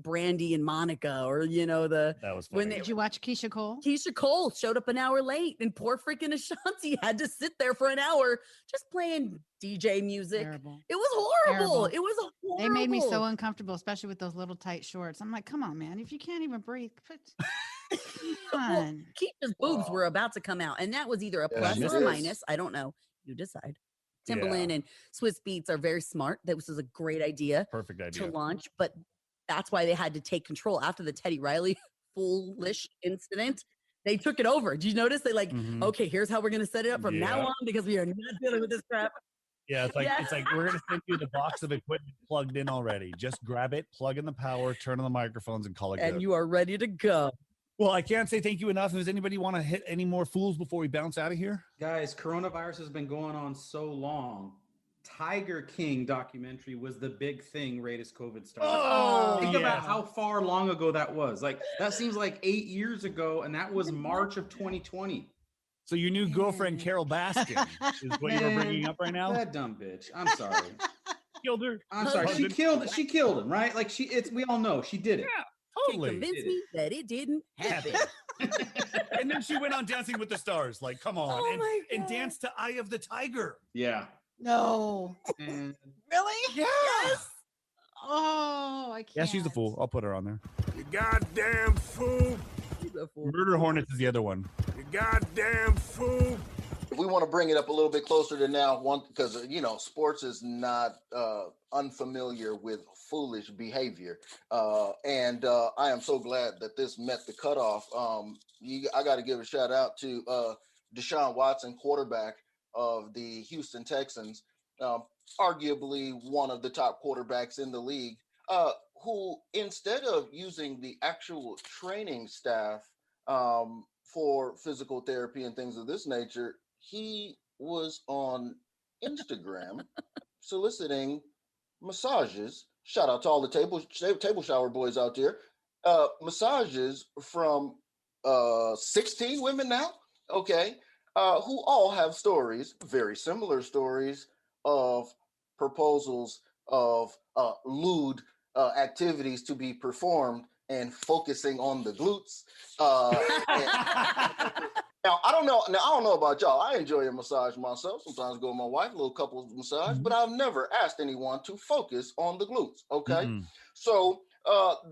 Brandy and Monica, or that was funny. Did you watch Keisha Cole? Keisha Cole showed up an hour late, and poor freaking Ashanti had to sit there for an hour just playing DJ music. Terrible. It was horrible. Terrible. It was horrible. They made me so uncomfortable, especially with those little tight shorts. I'm like, come on, man. If you can't even breathe, come on. Keisha's boobs were about to come out, and that was either a plus or a minus. I don't know. You decide. Timbaland and Swiss Beats are very smart. That was a great idea. Perfect idea to launch, but that's why they had to take control after the Teddy Riley foolish incident. They took it over. Did you notice? They okay, here's how we're going to set it up from now on, because we are not dealing with this crap. Yeah, it's like we're going to send you the box of equipment plugged in already. Just grab it, plug in the power, turn on the microphones, and call it good. And you are ready to go. Well, I can't say thank you enough. Does anybody want to hit any more fools before we bounce out of here? Guys, coronavirus has been going on so long. Tiger King documentary was the big thing right as COVID started. Think about how far long ago that was. Like, that seems like 8 years ago, and that was March of 2020. So your new girlfriend, Carol Baskin, is what you were bringing up right now? That dumb bitch. I'm sorry. Killed her. I'm sorry. She killed him, right? Like we all know she did it. Yeah. Totally. She convinced me that it didn't happen. And then she went on Dancing with the Stars. Like, come on. And danced to Eye of the Tiger. Yeah. No. And really? Yeah. Yes. Oh, I can't. Yeah, she's a fool. I'll put her on there. You goddamn fool. Murder Hornets is the other one. You goddamn fool. If we want to bring it up a little bit closer to now, because sports is not unfamiliar with foolish behavior, and I am so glad that this met the cutoff. I got to give a shout out to Deshaun Watson, quarterback of the Houston Texans, arguably one of the top quarterbacks in the league, who, instead of using the actual training staff for physical therapy and things of this nature, he was on Instagram soliciting massages. Shout out to all the table shower boys out there. Massages from 16 women now, okay, who all have stories, very similar stories of proposals of lewd activities to be performed and focusing on the glutes. Now, I don't know about y'all. I enjoy a massage myself. Sometimes go with my wife, a little couples massage, but I've never asked anyone to focus on the glutes. Okay. Mm-hmm. So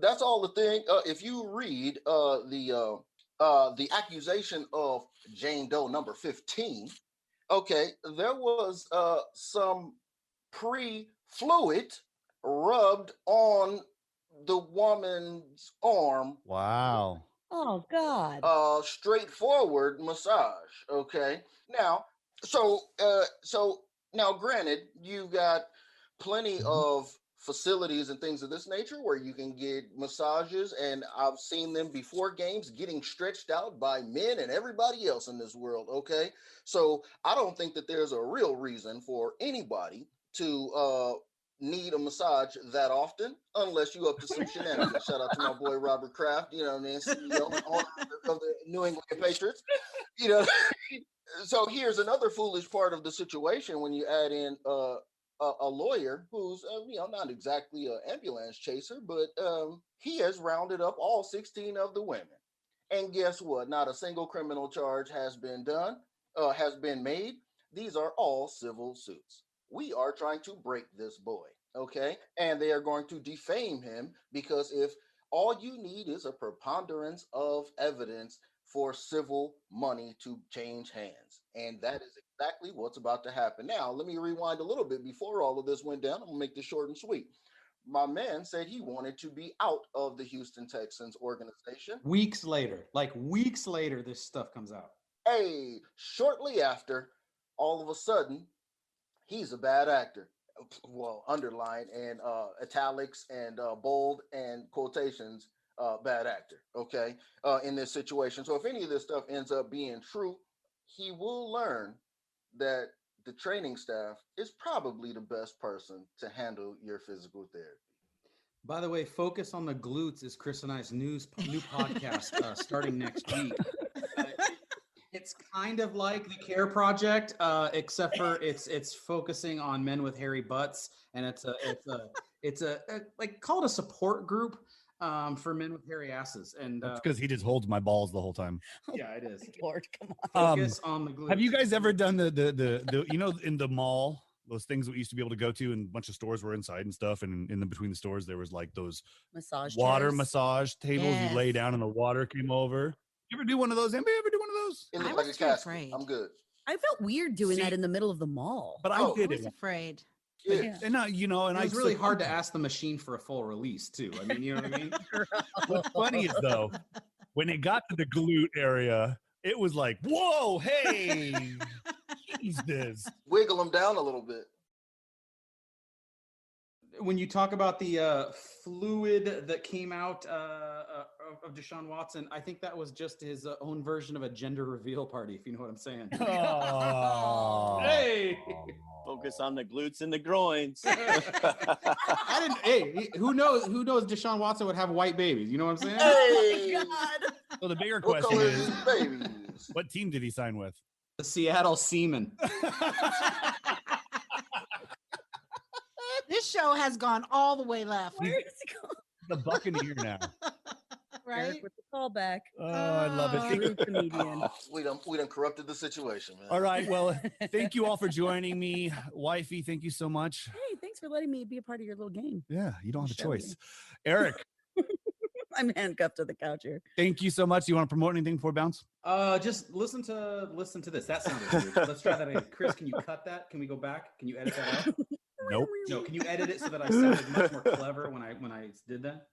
that's all the thing. If you read the accusation of Jane Doe number 15, okay, there was some pre-fluid rubbed on the woman's arm. Wow. Oh God. Straightforward massage. Okay. Now, so now granted, you got plenty of facilities and things of this nature where you can get massages, and I've seen them before games getting stretched out by men and everybody else in this world. Okay, so I don't think that there's a real reason for anybody to need a massage that often, unless you up to some shenanigans. Shout out to my boy Robert Kraft, you know what I mean, CEO and owner of the New England Patriots. You know, so here's another foolish part of the situation when you add in a lawyer who's not exactly an ambulance chaser, but he has rounded up all 16 of the women, and guess what? Not a single criminal charge has been made. These are all civil suits. We are trying to break this boy, okay? And they are going to defame him, because if all you need is a preponderance of evidence for civil money to change hands. And that is exactly what's about to happen. Now, let me rewind a little bit before all of this went down. I'm going to make this short and sweet. My man said he wanted to be out of the Houston Texans organization. Weeks later, this stuff comes out. Hey, shortly after, all of a sudden, he's a bad actor. Well, underline and italics and bold and quotations, bad actor, okay, in this situation. So if any of this stuff ends up being true, he will learn that the training staff is probably the best person to handle your physical therapy. By the way, Focus on the Glutes is Chris and I's new podcast starting next week. It's kind of like the Care Project, except for it's focusing on men with hairy butts, and it's a like, call it a support group for men with hairy asses. And that's because he just holds my balls the whole time. Yeah, it is. Lord, come on. Focus on the glutes. Have you guys ever done the in the mall, those things that we used to be able to go to, and a bunch of stores were inside and stuff, and in the between the stores there was like those massage tables. Yes. You lay down and the water came over. You ever do one of those? Anybody ever do one of those? It looked like a casket. I'm good. I felt weird doing that in the middle of the mall. But I did it. I was afraid. Yeah. And it was really hard to ask the machine for a full release too. I mean, you know what I mean? What's funny is though, when it got to the glute area, it was like, whoa, hey, Jesus. Wiggle them down a little bit. When you talk about the fluid that came out of Deshaun Watson, I think that was just his own version of a gender reveal party, if you know what I'm saying. Oh. Hey! Focus on the glutes and the groins. Who knows Deshaun Watson would have white babies? You know what I'm saying? Hey! Oh my God. So the bigger question is, what team did he sign with? The Seattle Seamen. This show has gone all the way left. Where is it going? The Buccaneer now. Right? Eric with the callback. Oh, I love it. True comedian. We done corrupted the situation, man. All right. Well, thank you all for joining me. Wifey, thank you so much. Hey, thanks for letting me be a part of your little game. Yeah, you don't have a choice. Eric. I'm handcuffed to the couch here. Thank you so much. You want to promote anything before bounce? Just listen to this. That sounded weird. Let's try that again. Chris, can you cut that? Can we go back? Can you edit that out? Nope. No, can you edit it so that I sounded much more clever when I did that?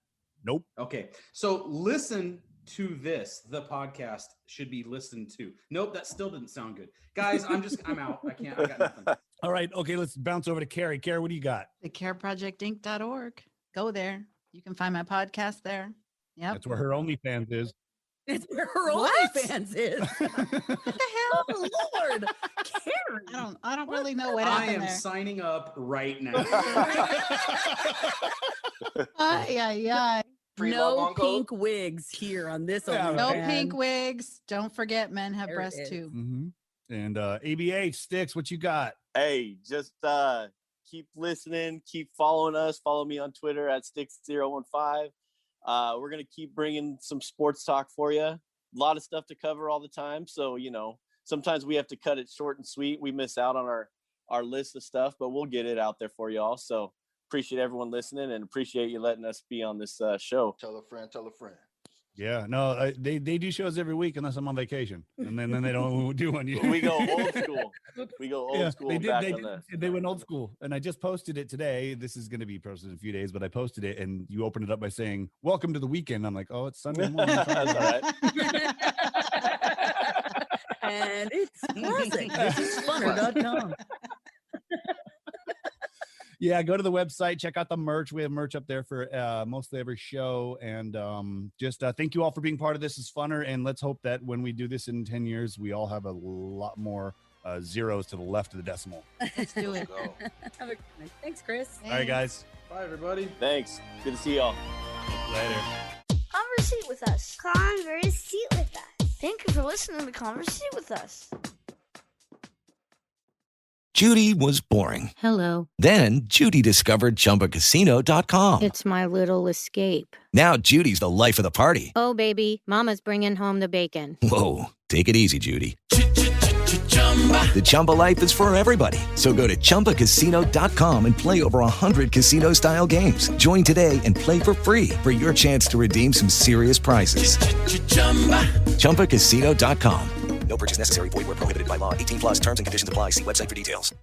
Nope. Okay. So listen to this. The podcast should be listened to. Nope, that still didn't sound good. Guys, I'm out. I got nothing. All right. Okay, let's bounce over to Carrie. Carrie, what do you got? TheCareProjectInc.org. Go there. You can find my podcast there. Yep. That's where her OnlyFans is. It's where her OnlyFans is. What the hell? Oh, Lord. Carrie. I don't really know what I happened am there. signing up right now. Ay. No pink wigs here on this. No pink wigs. Don't forget, men have breasts too. Mm-hmm. And ABH Sticks, what you got? Hey, just keep listening, keep following us. Follow me on Twitter at Sticks015. We're gonna keep bringing some sports talk for you. A lot of stuff to cover all the time, so sometimes we have to cut it short and sweet. We miss out on our list of stuff, but we'll get it out there for y'all. So appreciate everyone listening and appreciate you letting us be on this show. Tell a friend. Yeah, no, they do shows every week unless I'm on vacation, and then they don't do one. We go old school. They went old school, and I just posted it today. This is going to be posted in a few days, but I posted it, and you opened it up by saying, "Welcome to the weekend." I'm like, "Oh, it's Sunday morning." That's all right. And it's classic. This is funner.com. Yeah, go to the website, check out the merch. We have merch up there for mostly every show. And just thank you all for being part of this. It's funner. And let's hope that when we do this in 10 years, we all have a lot more zeros to the left of the decimal. Let's do it. Thanks, Chris. All right, guys. Bye, everybody. Thanks. Good to see y'all. Later. Conversate with us. Conversate with us. Thank you for listening to Conversate with us. Judy was boring. Hello. Then Judy discovered ChumbaCasino.com. It's my little escape. Now Judy's the life of the party. Oh, baby, mama's bringing home the bacon. Whoa, take it easy, Judy. The Chumba life is for everybody. So go to ChumbaCasino.com and play over 100 casino-style games. Join today and play for free for your chance to redeem some serious prizes. ChumbaCasino.com. No purchase necessary. Void where prohibited by law. 18+ terms and conditions apply. See website for details.